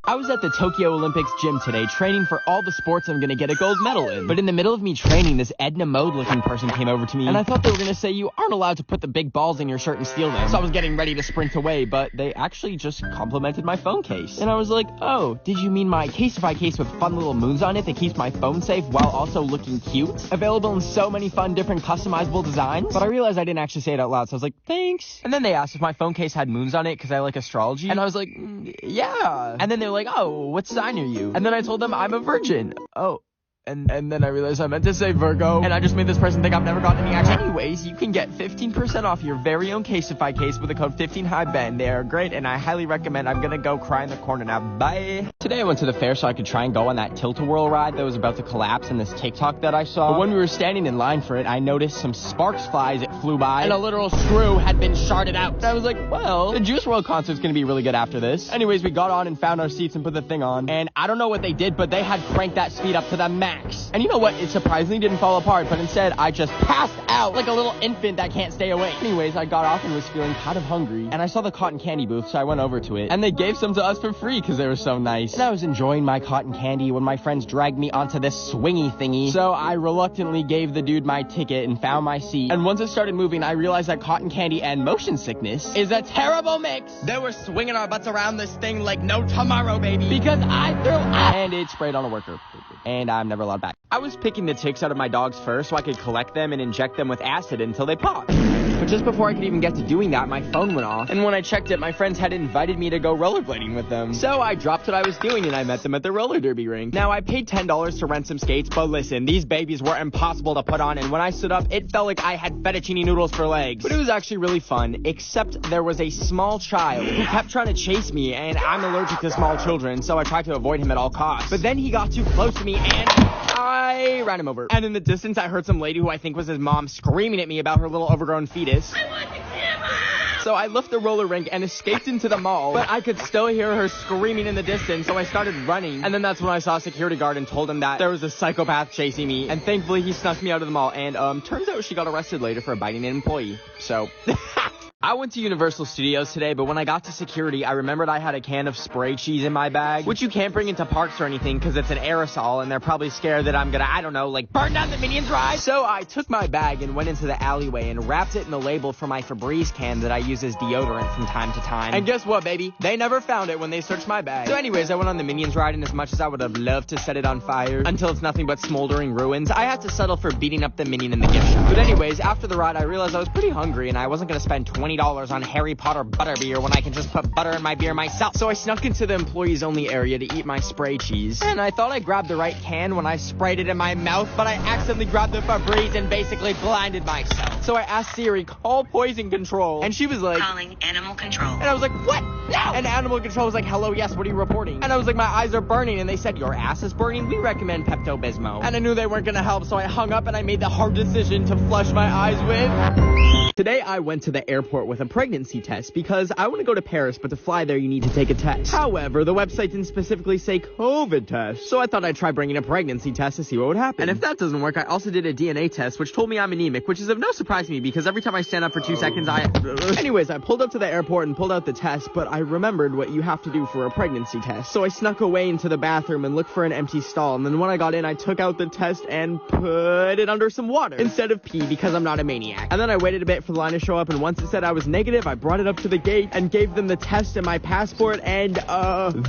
I was at the Tokyo Olympics gym today training for all the sports I'm gonna get a gold medal in. But in the middle of me training, this Edna Mode looking person came over to me, and I thought they were gonna say you aren't allowed to put the big balls in your shirt and steal them. So I was getting ready to sprint away, but they actually just complimented my phone case. And I was like, oh, did you mean my Caseify case with fun little moons on it that keeps my phone safe while also looking cute? Available in so many fun different customizable designs. But I realized I didn't actually say it out loud, so I was like, thanks. And then they asked if my phone case had moons on it because I like astrology. And I was like, yeah. And then they were like, oh, what sign are you? And then I told them I'm a virgin. Oh. And then I realized I meant to say Virgo, and I just made this person think I've never gotten any action. Anyways, you can get 15% off your very own Caseify case with the code 15HIGHBEN. They are great, and I highly recommend. I'm gonna go cry in the corner now. Bye. Today I went to the fair so I could try and go on that tilt-a-whirl ride that was about to collapse in this TikTok that I saw. But when we were standing in line for it, I noticed some sparks fly as it flew by, and a literal screw had been sharded out. And I was like, well, the Juice WRLD concert's gonna be really good after this. Anyways, we got on and found our seats and put the thing on, and I don't know what they did, but they had cranked that speed up to the max. And you know what? It surprisingly didn't fall apart, but instead I just passed out like a little infant that can't stay awake. Anyways, I got off and was feeling kind of hungry, and I saw the cotton candy booth, so I went over to it, and they gave some to us for free because they were so nice. And I was enjoying my cotton candy when my friends dragged me onto this swingy thingy, so I reluctantly gave the dude my ticket and found my seat. And once it started moving, I realized that cotton candy and motion sickness is a terrible mix. They were swinging our butts around this thing like no tomorrow, baby, because I threw up, and it sprayed on a worker, and I'm never allowed back. I was picking the ticks out of my dog's fur so I could collect them and inject them with acid until they popped. But just before I could even get to doing that, my phone went off, and when I checked it, my friends had invited me to go rollerblading with them. So I dropped what I was doing and I met them at the roller derby rink. Now, I paid $10 to rent some skates, but listen, these babies were impossible to put on, and when I stood up, it felt like I had fettuccine noodles for legs. But it was actually really fun, except there was a small child who kept trying to chase me, and I'm allergic to small children, so I tried to avoid him at all costs. But then he got too close to me, and I ran him over. And in the distance, I heard some lady who I think was his mom screaming at me about her little overgrown fetus. I want the camera! So I left the roller rink and escaped into the mall, but I could still hear her screaming in the distance, so I started running. And then that's when I saw a security guard and told him that there was a psychopath chasing me. And thankfully, he snuck me out of the mall. And turns out she got arrested later for biting an employee. So... I went to Universal Studios today, but when I got to security, I remembered I had a can of spray cheese in my bag, which you can't bring into parks or anything because it's an aerosol, and they're probably scared that I'm gonna, I don't know, like burn down the Minions ride. So I took my bag and went into the alleyway and wrapped it in the label for my Febreze can that I use as deodorant from time to time. And guess what, baby? They never found it when they searched my bag. So anyways, I went on the Minions ride, and as much as I would have loved to set it on fire until it's nothing but smoldering ruins, I had to settle for beating up the Minion in the gift shop. But anyways, after the ride, I realized I was pretty hungry, and I wasn't gonna spend $20 on Harry Potter butterbeer when I can just put butter in my beer myself. So I snuck into the employees only area to eat my spray cheese. And I thought I grabbed the right can when I sprayed it in my mouth, but I accidentally grabbed the Febreze and basically blinded myself. So I asked Siri, call poison control. And she was like, calling animal control. And I was like, what? No! And animal control was like, hello, yes, what are you reporting? And I was like, my eyes are burning. And they said, your ass is burning? We recommend Pepto-Bismol. And I knew they weren't gonna help, so I hung up and I made the hard decision to flush my eyes with... Today I went to the airport with a pregnancy test because I want to go to Paris, but to fly there you need to take a test. However, the website didn't specifically say COVID test, so I thought I'd try bringing a pregnancy test to see what would happen. And if that doesn't work, I also did a DNA test, which told me I'm anemic, which is of no surprise to me because every time I stand up for 2 seconds, Anyways, I pulled up to the airport and pulled out the test, but I remembered what you have to do for a pregnancy test. So I snuck away into the bathroom and looked for an empty stall, and then when I got in, I took out the test and put it under some water instead of pee because I'm not a maniac. And then I waited a bit for the line to show up, and once it said I was negative, I brought it up to the gate and gave them the test and my passport, and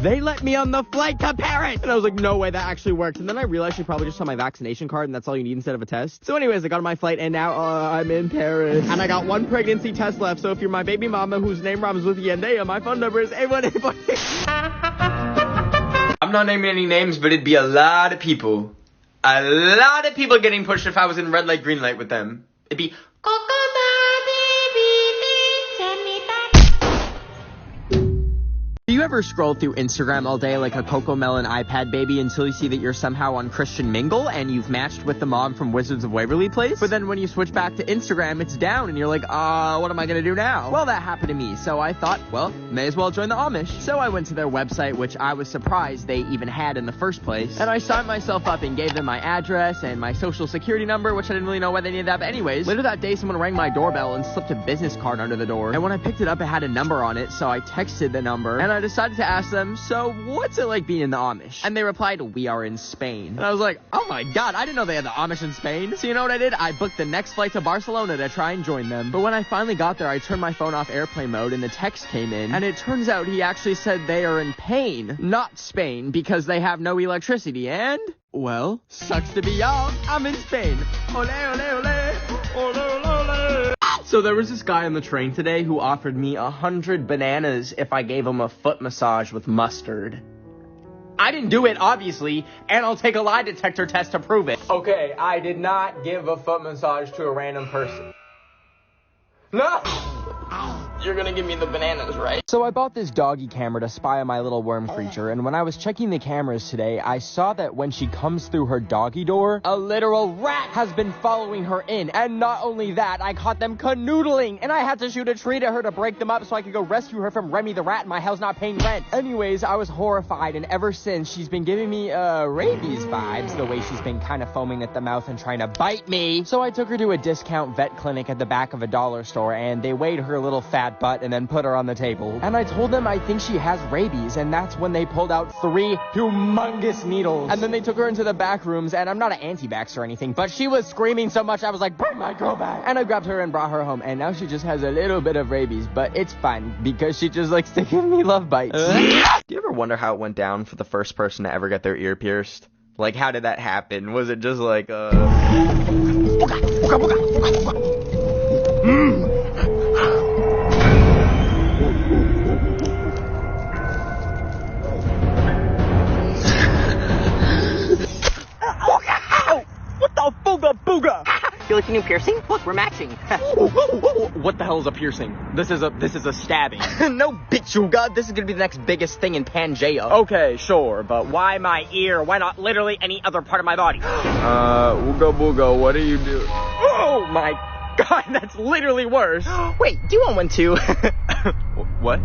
they let me on the flight to Paris. And I was like, no way, that actually worked. And then I realized she probably just saw my vaccination card and that's all you need instead of a test. So anyways, I got on my flight and now I'm in Paris. And I got one pregnancy test left, so if you're my baby mama whose name rhymes with Yandea, my phone number is 818. I'm not naming any names, but it'd be a lot of people. A lot of people getting pushed if I was in red light, green light with them. It'd be... Do you ever scroll through Instagram all day like a Cocomelon iPad baby until you see that you're somehow on Christian Mingle and you've matched with the mom from Wizards of Waverly Place? But then when you switch back to Instagram, it's down and you're like, what am I gonna do now? Well, that happened to me, so I thought, well, may as well join the Amish. So I went to their website, which I was surprised they even had in the first place, and I signed myself up and gave them my address and my social security number, which I didn't really know why they needed that, but anyways, later that day someone rang my doorbell and slipped a business card under the door, and when I picked it up, it had a number on it, so I texted the number, and I decided to ask them, so what's it like being in the Amish? And they replied, we are in Spain. And I was like, oh my god, I didn't know they had the Amish in Spain. So you know what I did? I booked the next flight to Barcelona to try and join them. But when I finally got there, I turned my phone off airplane mode and the text came in, and it turns out he actually said they are in pain, not Spain, because they have no electricity, and... well, sucks to be y'all, I'm in Spain. Ole, ole, ole, ole, ole, ole. So there was this guy on the train today who offered me 100 bananas if I gave him a foot massage with mustard. I didn't do it, obviously, and I'll take a lie detector test to prove it. Okay, I did not give a foot massage to a random person. No! You're gonna give me the bananas, right? So I bought this doggy camera to spy on my little worm creature, and when I was checking the cameras today, I saw that when she comes through her doggy door, a literal rat has been following her in. And not only that, I caught them canoodling, and I had to shoot a tree to her to break them up so I could go rescue her from Remy the rat in my house not paying rent. Anyways, I was horrified, and ever since, she's been giving me, rabies vibes, the way she's been kind of foaming at the mouth and trying to bite me. So I took her to a discount vet clinic at the back of a dollar store, and they weighed her little fat butt and then put her on the table. And I told them I think she has rabies, and that's when they pulled out 3 humongous needles. And then they took her into the back rooms, and I'm not an anti-vax or anything, but she was screaming so much I was like, bring my girl back. And I grabbed her and brought her home, and now she just has a little bit of rabies, but it's fine because she just likes to give me love bites. Do you ever wonder how it went down for the first person to ever get their ear pierced? Like, how did that happen? Was it just like, What the booga booga? You like your new piercing? Look, we're matching. What the hell is a piercing? This is a stabbing. No, bitchuga. This is gonna be the next biggest thing in Pangea. Okay, sure, but why my ear? Why not literally any other part of my body? Ooga booga, what are you doing? Oh my god, that's literally worse. Wait, do you want one too? What?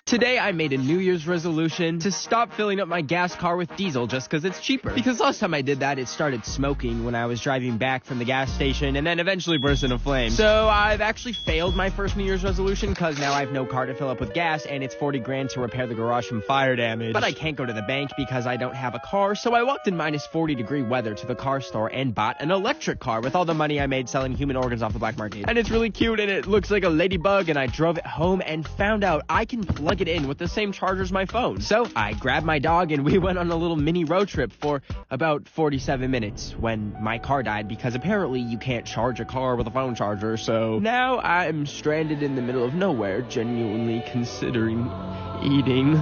Today I made a New Year's resolution to stop filling up my gas car with diesel just because it's cheaper. Because last time I did that, it started smoking when I was driving back from the gas station and then eventually burst into flames. So I've actually failed my first New Year's resolution because now I have no car to fill up with gas and it's 40 grand to repair the garage from fire damage. But I can't go to the bank because I don't have a car, so I walked in minus 40-degree weather to the car store and bought an electric car with all the money I made selling human organs off the black market. And it's really cute and it looks like a ladybug, and I drove it home and found out I can plug it in with the same charger as my phone. So I grabbed my dog and we went on a little mini road trip for about 47 minutes when my car died, because apparently you can't charge a car with a phone charger. So now I'm stranded in the middle of nowhere, genuinely considering eating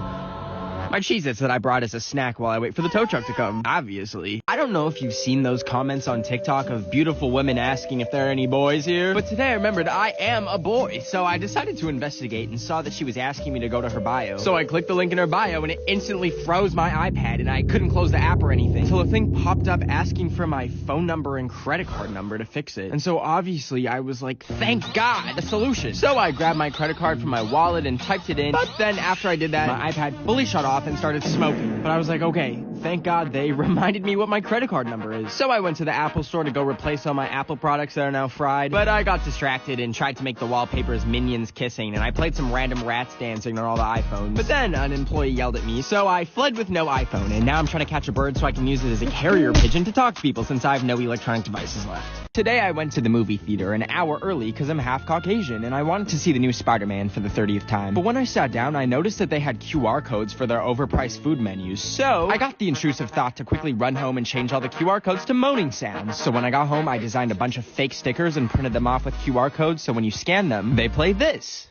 my Cheez-Its that I brought as a snack while I wait for the tow truck to come, obviously. I don't know if you've seen those comments on TikTok of beautiful women asking if there are any boys here, but today I remembered I am a boy, so I decided to investigate and saw that she was asking me to go to her bio. So I clicked the link in her bio and it instantly froze my iPad and I couldn't close the app or anything until a thing popped up asking for my phone number and credit card number to fix it. And so obviously I was like, thank God, a solution. So I grabbed my credit card from my wallet and typed it in, but then after I did that, my iPad fully shut off and started smoking. But I was like, okay, thank God they reminded me what my credit card number is. So I went to the Apple store to go replace all my Apple products that are now fried, but I got distracted and tried to make the wallpapers minions kissing, and I played some random rats dancing on all the iPhones. But then an employee yelled at me, so I fled with no iPhone, and now I'm trying to catch a bird so I can use it as a carrier pigeon to talk to people since I have no electronic devices left. Today I went to the movie theater an hour early because I'm half Caucasian and I wanted to see the new Spider-Man for the 30th time. But when I sat down, I noticed that they had QR codes for their overpriced food menus. So I got the intrusive thought to quickly run home and change all the QR codes to moaning sounds. So when I got home, I designed a bunch of fake stickers and printed them off with QR codes, so when you scan them, they play this.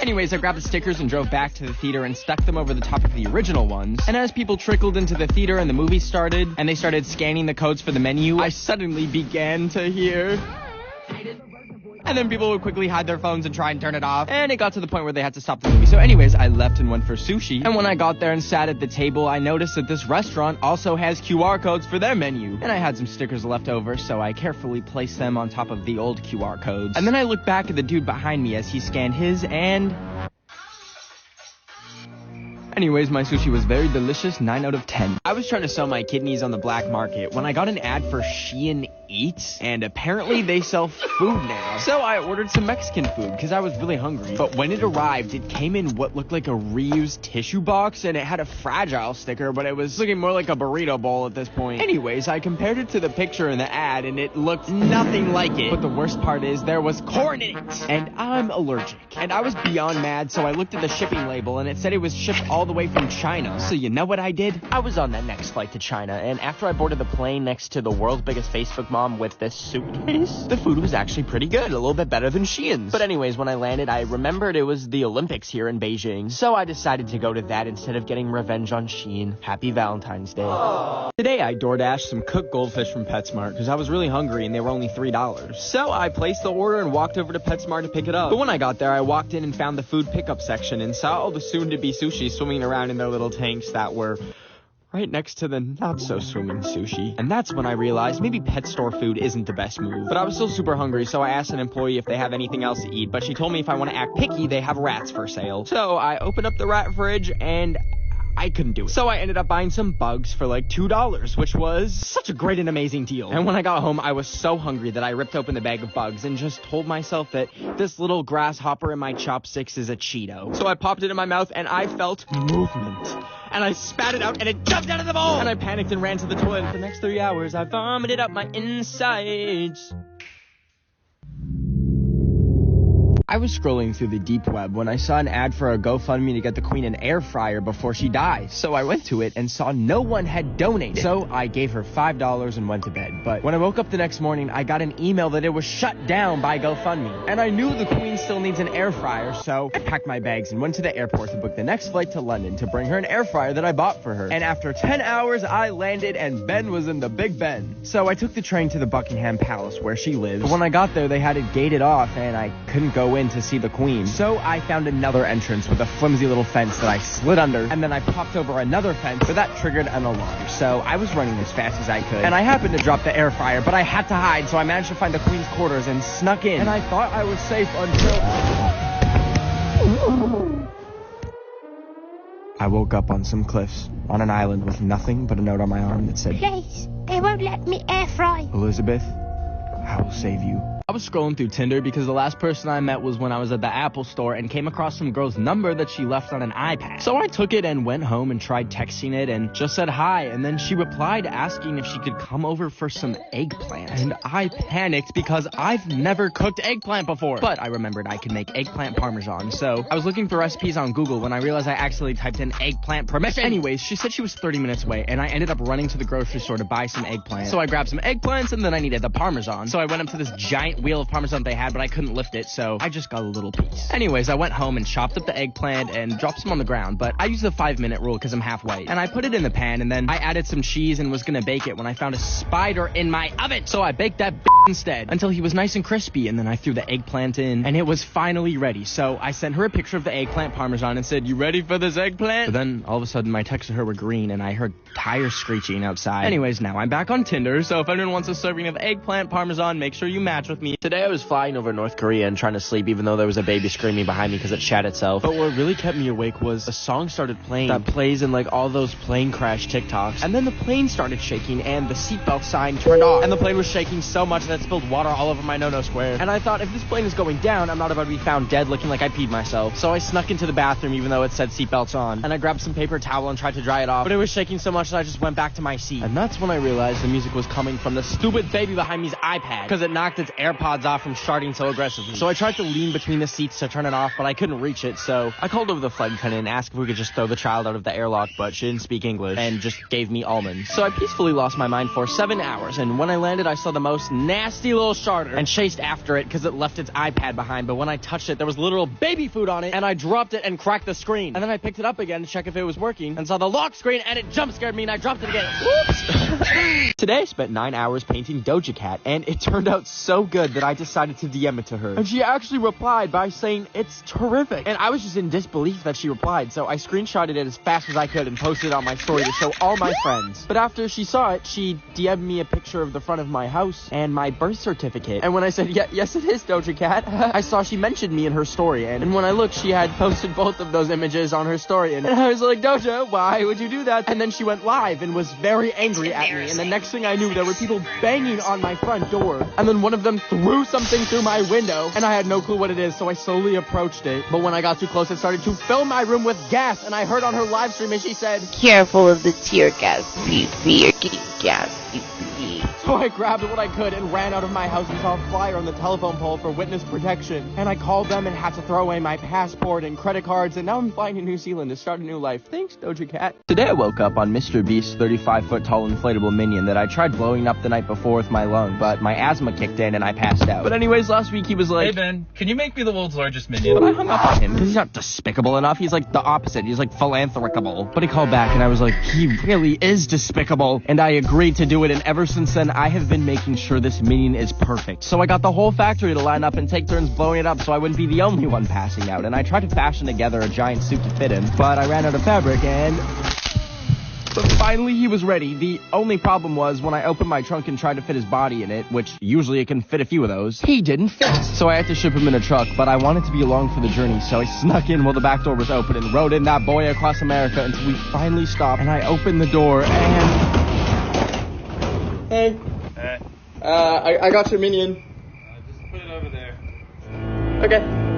Anyways, I grabbed the stickers and drove back to the theater and stuck them over the top of the original ones. And as people trickled into the theater and the movie started, and they started scanning the codes for the menu, I suddenly began to hear... And then people would quickly hide their phones and try and turn it off. And it got to the point where they had to stop the movie. So anyways, I left and went for sushi. And when I got there and sat at the table, I noticed that this restaurant also has QR codes for their menu. And I had some stickers left over, so I carefully placed them on top of the old QR codes. And then I looked back at the dude behind me as he scanned his, and... Anyways, my sushi was very delicious, 9 out of 10. I was trying to sell my kidneys on the black market when I got an ad for Shein Eats, and apparently they sell food now. So I ordered some Mexican food because I was really hungry. But when it arrived, it came in what looked like a reused tissue box, and it had a fragile sticker, but it was looking more like a burrito bowl at this point. Anyways, I compared it to the picture in the ad, and it looked nothing like it. But the worst part is there was corn in it, and I'm allergic. And I was beyond mad, so I looked at the shipping label, and it said it was shipped all the way from China. So you know what I did? I was on that next flight to China, and after I boarded the plane next to the world's biggest Facebook mom with this suitcase, the food was actually pretty good, a little bit better than Shein's. But anyways, when I landed, I remembered it was the Olympics here in Beijing, so I decided to go to that instead of getting revenge on Shein. Happy Valentine's Day. Aww. Today I DoorDashed some cooked goldfish from PetSmart because I was really hungry and they were only $3. So I placed the order and walked over to PetSmart to pick it up. But when I got there, I walked in and found the food pickup section and saw all the soon-to-be sushi swimming around in their little tanks that were right next to the not-so-swimming sushi. And that's when I realized maybe pet store food isn't the best move. But I was still super hungry, so I asked an employee if they have anything else to eat, but she told me if I want to act picky, they have rats for sale. So I opened up the rat fridge, and I couldn't do it. So I ended up buying some bugs for like $2, which was such a great and amazing deal. And when I got home, I was so hungry that I ripped open the bag of bugs and just told myself that this little grasshopper in my chopsticks is a Cheeto. So I popped it in my mouth and I felt movement. And I spat it out and it jumped out of the bowl. And I panicked and ran to the toilet. For the next 3 hours, I vomited up my insides. I was scrolling through the deep web when I saw an ad for a GoFundMe to get the Queen an air fryer before she dies. So I went to it and saw no one had donated. So I gave her $5 and went to bed. But when I woke up the next morning, I got an email that it was shut down by GoFundMe. And I knew the Queen still needs an air fryer, so I packed my bags and went to the airport to book the next flight to London to bring her an air fryer that I bought for her. And after 10 hours, I landed and Ben was in the Big Ben. So I took the train to the Buckingham Palace where she lives. But when I got there, they had it gated off and I couldn't go in to see the Queen. So I found another entrance with a flimsy little fence that I slid under, and then I popped over another fence, but that triggered an alarm. So I was running as fast as I could, and I happened to drop the air fryer, but I had to hide, so I managed to find the Queen's quarters and snuck in. And I thought I was safe until I woke up on some cliffs on an island with nothing but a note on my arm that said, Please, they won't let me air fry. Elizabeth, I will save you. I was scrolling through Tinder because the last person I met was when I was at the Apple store and came across some girl's number that she left on an iPad. So I took it and went home and tried texting it and just said hi, and then she replied asking if she could come over for some eggplant. And I panicked because I've never cooked eggplant before. But I remembered I could make eggplant parmesan, so I was looking for recipes on Google when I realized I accidentally typed in eggplant permission. Anyways, she said she was 30 minutes away, and I ended up running to the grocery store to buy some eggplant. So I grabbed some eggplants, and then I needed the parmesan. So I went up to this giant wheel of parmesan they had, but I couldn't lift it, so I just got a little piece. Anyways, I went home and chopped up the eggplant and dropped some on the ground, but I used the 5-minute rule because I'm half white. And I put it in the pan, and then I added some cheese and was gonna bake it when I found a spider in my oven. So I baked that instead until he was nice and crispy, and then I threw the eggplant in, and it was finally ready. So I sent her a picture of the eggplant parmesan and said, "You ready for this eggplant?" But then all of a sudden my texts to her were green, and I heard tires screeching outside. Anyways, now I'm back on Tinder, so if anyone wants a serving of eggplant parmesan, make sure you match with me. Today I was flying over North Korea and trying to sleep even though there was a baby screaming behind me because it shat itself. But what really kept me awake was a song started playing that plays in like all those plane crash TikToks. And then the plane started shaking and the seatbelt sign turned off. And the plane was shaking so much that it spilled water all over my no-no square. And I thought, if this plane is going down, I'm not about to be found dead looking like I peed myself. So I snuck into the bathroom even though it said seatbelts on. And I grabbed some paper towel and tried to dry it off. But it was shaking so much that I just went back to my seat. And that's when I realized the music was coming from the stupid baby behind me's iPad because it knocked its AirPods off from starting so aggressively. So I tried to lean between the seats to turn it off, but I couldn't reach it, so I called over the flight attendant and asked if we could just throw the child out of the airlock, but she didn't speak English and just gave me almonds. So I peacefully lost my mind for 7 hours, and when I landed, I saw the most nasty little sharter and chased after it because it left its iPad behind, but when I touched it, there was literal baby food on it, and I dropped it and cracked the screen. And then I picked it up again to check if it was working, and saw the lock screen, and it jump scared me, and I dropped it again. Whoops! Today I spent 9 hours painting Doja Cat, and it turned out so good that I decided to DM it to her. And she actually replied by saying, "It's terrific." And I was just in disbelief that she replied, so I screenshotted it as fast as I could and posted it on my story to show all my friends. But after she saw it, she DM'd me a picture of the front of my house and my birth certificate. And when I said, yes it is Doja Cat, I saw she mentioned me in her story. And when I looked, she had posted both of those images on her story. And I was like, "Doja, why would you do that?" And then she went live and was very angry at me. And the next thing I knew, there were people banging on my front door. And then one of them threw something through my window, and I had no clue what it is, so I slowly approached it. But when I got too close, it started to fill my room with gas, and I heard on her live stream, and she said, "Careful of the tear gas, you're getting gas, So I grabbed what I could and ran out of my house and saw a flyer on the telephone pole for witness protection. And I called them and had to throw away my passport and credit cards, and now I'm flying to New Zealand to start a new life. Thanks, Doja Cat. Today I woke up on Mr. Beast's 35-foot-tall inflatable minion that I tried blowing up the night before with my lung, but my asthma kicked in and I passed out. But anyways, last week he was like, "Hey Ben, can you make me the world's largest minion?" But I hung up on him because he's not despicable enough. He's like the opposite. He's like philanthropicable. But he called back and I was like, he really is despicable. And I agreed to do it, and ever since then I have been making sure this minion is perfect. So I got the whole factory to line up and take turns blowing it up so I wouldn't be the only one passing out. And I tried to fashion together a giant suit to fit him, but I ran out of fabric and... But finally he was ready. The only problem was when I opened my trunk and tried to fit his body in it, which usually it can fit a few of those, he didn't fit. So I had to ship him in a truck, but I wanted to be along for the journey, so I snuck in while the back door was open and rode in that boy across America until we finally stopped, and I opened the door and... Hey. Hey. I got your minion. Just put it over there. Okay.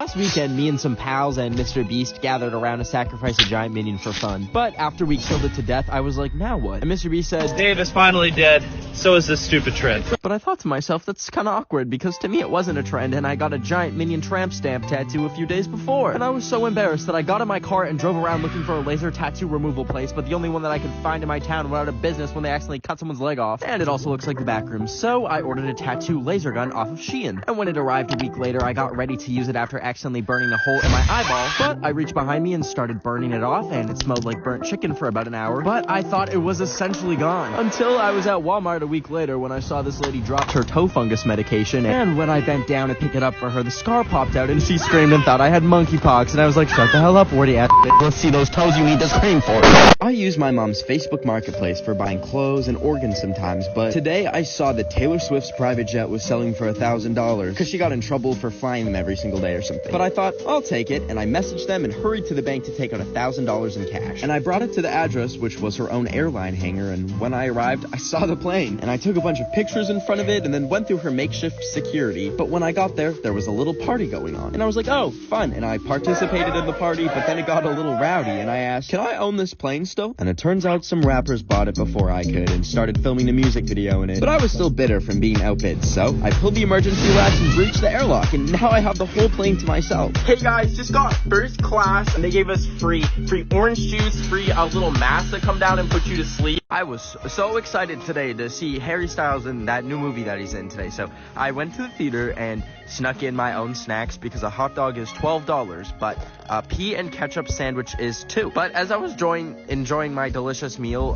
last weekend, me and some pals and Mr. Beast gathered around to sacrifice a giant minion for fun. But after we killed it to death, I was like, now what? And Mr. Beast said, Dave is finally dead. So is this stupid trend. But I thought to myself, that's kind of awkward, because to me it wasn't a trend, and I got a giant minion tramp stamp tattoo a few days before. And I was so embarrassed that I got in my car and drove around looking for a laser tattoo removal place, but the only one that I could find in my town went out of business when they accidentally cut someone's leg off. And it also looks like the back room, so I ordered a tattoo laser gun off of Shein. And when it arrived a week later, I got ready to use it after accidentally burning a hole in my eyeball, but I reached behind me and started burning it off, and it smelled like burnt chicken for about an hour, but I thought it was essentially gone. Until I was at Walmart a week later when I saw this lady drop her toe fungus medication, and when I bent down to pick it up for her, the scar popped out and she screamed and thought I had monkeypox, and I was like, shut the hell up, wordy ass bitch. Let's see those toes you need to scream for. I use my mom's Facebook Marketplace for buying clothes and organs sometimes, but today I saw that Taylor Swift's private jet was selling for $1,000 because she got in trouble for flying them every single day or something. But I thought, I'll take it, and I messaged them and hurried to the bank to take out $1,000 in cash. And I brought it to the address, which was her own airline hangar, and when I arrived, I saw the plane, and I took a bunch of pictures in front of it and then went through her makeshift security. But when I got there was a little party going on, and I was like, oh, fun, and I participated in the party, but then it got a little rowdy, and I asked, can I own this plane still? And it turns out some rappers bought it before I could and started filming a music video in it. But I was still bitter from being outbid, so I pulled the emergency latch and breached the airlock, and now I have the whole plane to myself. Hey guys, just got first class, and they gave us free orange juice, free a little mask to come down and put you to sleep. I was so excited today to see Harry Styles in that new movie that he's in today, so I went to the theater and snuck in my own snacks because a hot dog is $12, but a pea and ketchup sandwich is $2. But as I was enjoying my delicious meal,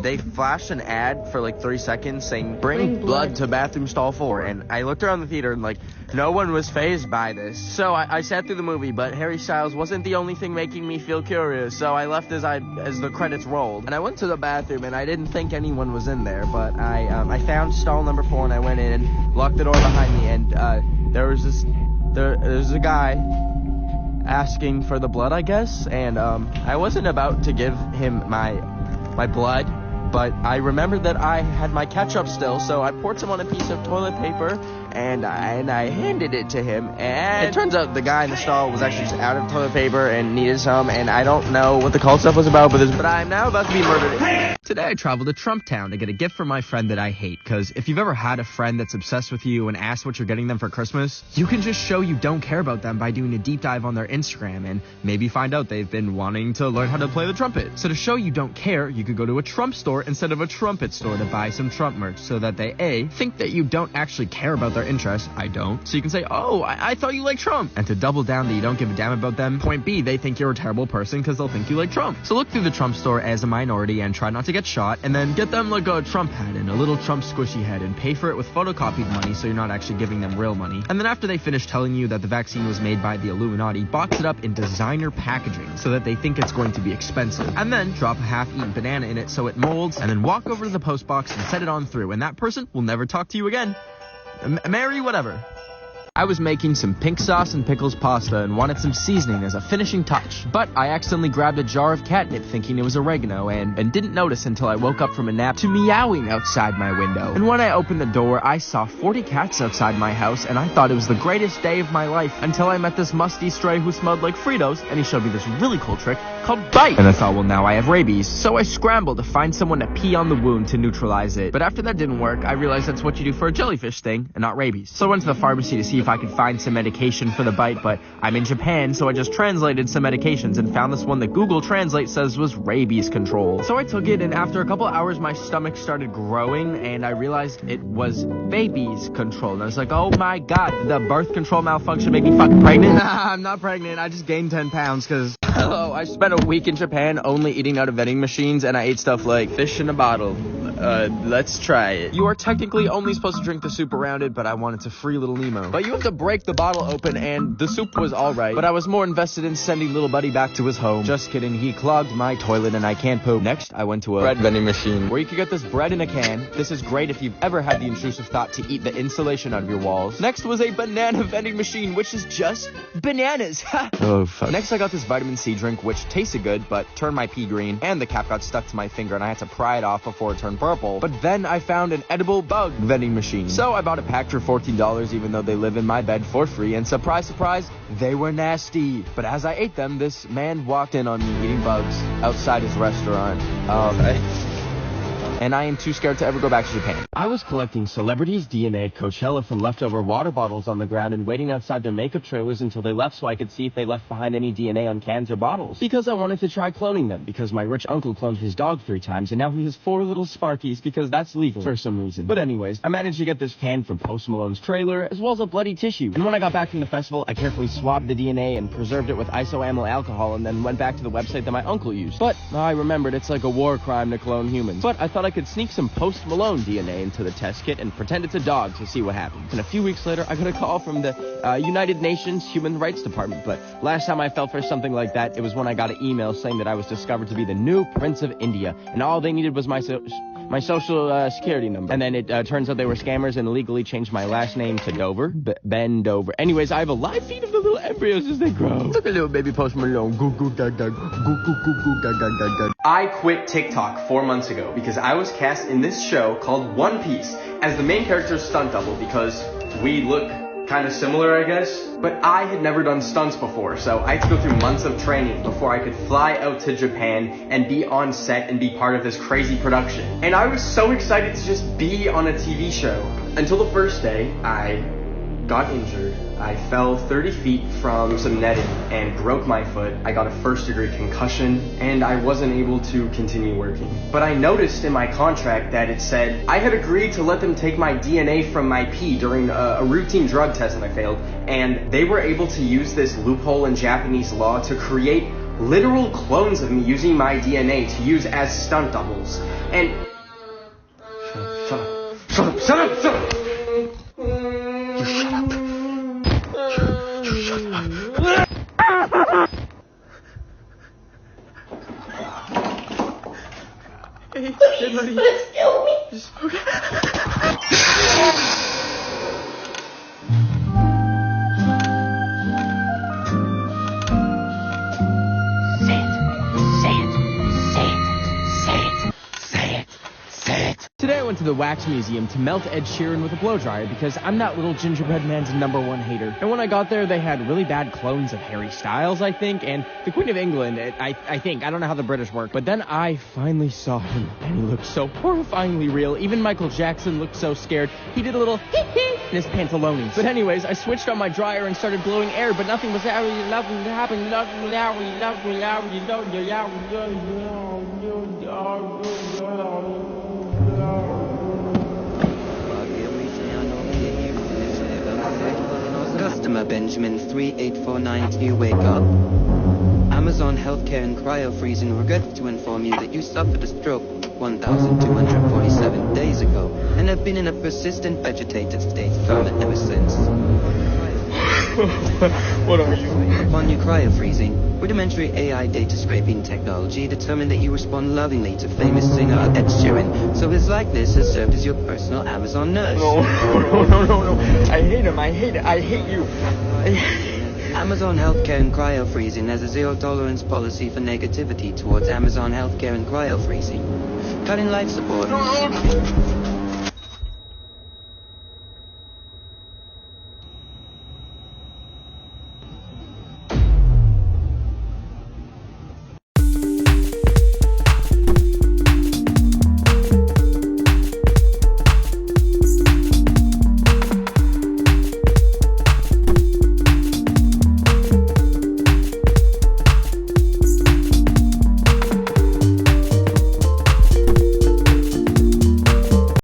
they flashed an ad for like 30 seconds saying, bring blood to bathroom stall 4, and I looked around the theater and like, no one was fazed by this. So I sat through the movie, but Harry Styles wasn't the only thing making me feel curious, so I left as the credits rolled. And I went to the bathroom, and I didn't think anyone was in there, but I found stall number 4, and I went in and locked the door behind me, and there's a guy asking for the blood, I guess, and I wasn't about to give him my blood, but I remembered that I had my ketchup still, so I poured some on a piece of toilet paper, and I handed it to him, and it turns out the guy in the stall was actually just out of toilet paper and needed some, and I don't know what the cult stuff was about, but I'm now about to be murdered. Today I traveled to Trump Town to get a gift for my friend that I hate, because if you've ever had a friend that's obsessed with you and asks what you're getting them for Christmas, you can just show you don't care about them by doing a deep dive on their Instagram and maybe find out they've been wanting to learn how to play the trumpet. So to show you don't care, you could go to a Trump store instead of a trumpet store to buy some Trump merch so that they A, think that you don't actually care about their interests. I don't. So you can say, oh, I thought you liked Trump. And to double down that you don't give a damn about them, point B, they think you're a terrible person because they'll think you like Trump. So look through the Trump store as a minority and try not to get shot, and then get them like a Trump hat and a little Trump squishy head and pay for it with photocopied money so you're not actually giving them real money. And then after they finish telling you that the vaccine was made by the Illuminati, box it up in designer packaging so that they think it's going to be expensive. And then drop a half-eaten banana in it so it molds, and then walk over to the post box and set it on through, and that person will never talk to you again. Mary whatever. I was making some pink sauce and pickles pasta and wanted some seasoning as a finishing touch, but I accidentally grabbed a jar of catnip thinking it was oregano and didn't notice until I woke up from a nap to meowing outside my window. And when I opened the door, I saw 40 cats outside my house, and I thought it was the greatest day of my life until I met this musty stray who smelled like Fritos, and he showed me this really cool trick called bite. And I thought, well, now I have rabies, so I scrambled to find someone to pee on the wound to neutralize it. But after that didn't work, I realized that's what you do for a jellyfish sting and not rabies. So I went to the pharmacy to see if I could find some medication for the bite, but I'm in Japan, so I just translated some medications and found this one that Google Translate says was rabies control. So I took it, and after a couple hours, my stomach started growing, and I realized it was babies control. And I was like, oh my god, did the birth control malfunction make me fucking pregnant? Nah, I'm not pregnant. I just gained 10 pounds because, hello, I spent a week in Japan only eating out of vending machines, and I ate stuff like fish in a bottle. Let's try it. You are technically only supposed to drink the soup around it, but I wanted to free Little Nemo. But you have to break the bottle open, and the soup was alright, but I was more invested in sending little buddy back to his home. Just kidding, he clogged my toilet and I can't poop. Next, I went to a bread vending machine where you could get this bread in a can. This is great if you've ever had the intrusive thought to eat the insulation out of your walls. Next was a banana vending machine, which is just bananas. Oh, fuck. Next, I got this vitamin C drink, which tasted good, but turned my pee green, and the cap got stuck to my finger, and I had to pry it off before it turned purple. But then I found an edible bug vending machine. So I bought a pack for $14, even though they live in my bed for free, and surprise, surprise, they were nasty. But as I ate them, this man walked in on me eating bugs outside his restaurant. And I am too scared to ever go back to Japan. I was collecting celebrities' DNA at Coachella from leftover water bottles on the ground and waiting outside their makeup trailers until they left so I could see if they left behind any DNA on cans or bottles. Because I wanted to try cloning them, because my rich uncle cloned his dog 3 times and now he has 4 little Sparkies because that's legal for some reason. But anyways, I managed to get this can from Post Malone's trailer as well as a bloody tissue. And when I got back from the festival, I carefully swabbed the DNA and preserved it with isoamyl alcohol and then went back to the website that my uncle used. But I remembered it's like a war crime to clone humans. But I thought I could sneak some Post Malone DNA into the test kit and pretend it's a dog to see what happens. And a few weeks later, I got a call from the United Nations Human Rights Department. But last time I fell for something like that, it was when I got an email saying that I was discovered to be the new Prince of India. And all they needed was my social security number. And then it turns out they were scammers and illegally changed my last name to Dover. Ben Dover. Anyways, I have a live feed of the little embryos as they grow. Look at little baby Post Malone. Goo goo gag gag. Goo goo goo goo gag gag gag gag. I quit TikTok 4 months ago because I was cast in this show called One Piece as the main character's stunt double because we look kind of similar, I guess. But I had never done stunts before, so I had to go through months of training before I could fly out to Japan and be on set and be part of this crazy production. And I was so excited to just be on a TV show. Until the first day, I got injured. I fell 30 feet from some netting and broke my foot. I got a first-degree concussion, and I wasn't able to continue working. But I noticed in my contract that it said I had agreed to let them take my DNA from my pee during a routine drug test that I failed, and they were able to use this loophole in Japanese law to create literal clones of me using my DNA to use as stunt doubles. And shut up, shut up, shut up, shut up! You shut up. You shut up. Hey, buddy. Let's kill me. Okay. Today I went to the Wax Museum to melt Ed Sheeran with a blowdryer because I'm that little gingerbread man's #1 hater. And when I got there, they had really bad clones of Harry Styles, I think, and the Queen of England, I think. I don't know how the British work. But then I finally saw him, and he looked so horrifyingly real. Even Michael Jackson looked so scared. He did a little hee-hee in his pantalones. But anyways, I switched on my dryer and started blowing air, but nothing was happening. Customer Benjamin 3849, wake up. Amazon Healthcare and Cryo-Freezing regrets to inform you that you suffered a stroke 1,247 days ago and have been in a persistent vegetative state from ever since. What are you? Upon your cryo-freezing, rudimentary AI data scraping technology determined that you respond lovingly to famous singer Ed Sheeran, so his likeness has served as your personal Amazon nurse. No. I hate him. I hate it. I hate you. Amazon Healthcare and Cryo-Freezing has a zero-tolerance policy for negativity towards Amazon Healthcare and Cryo-Freezing. Cutting life support.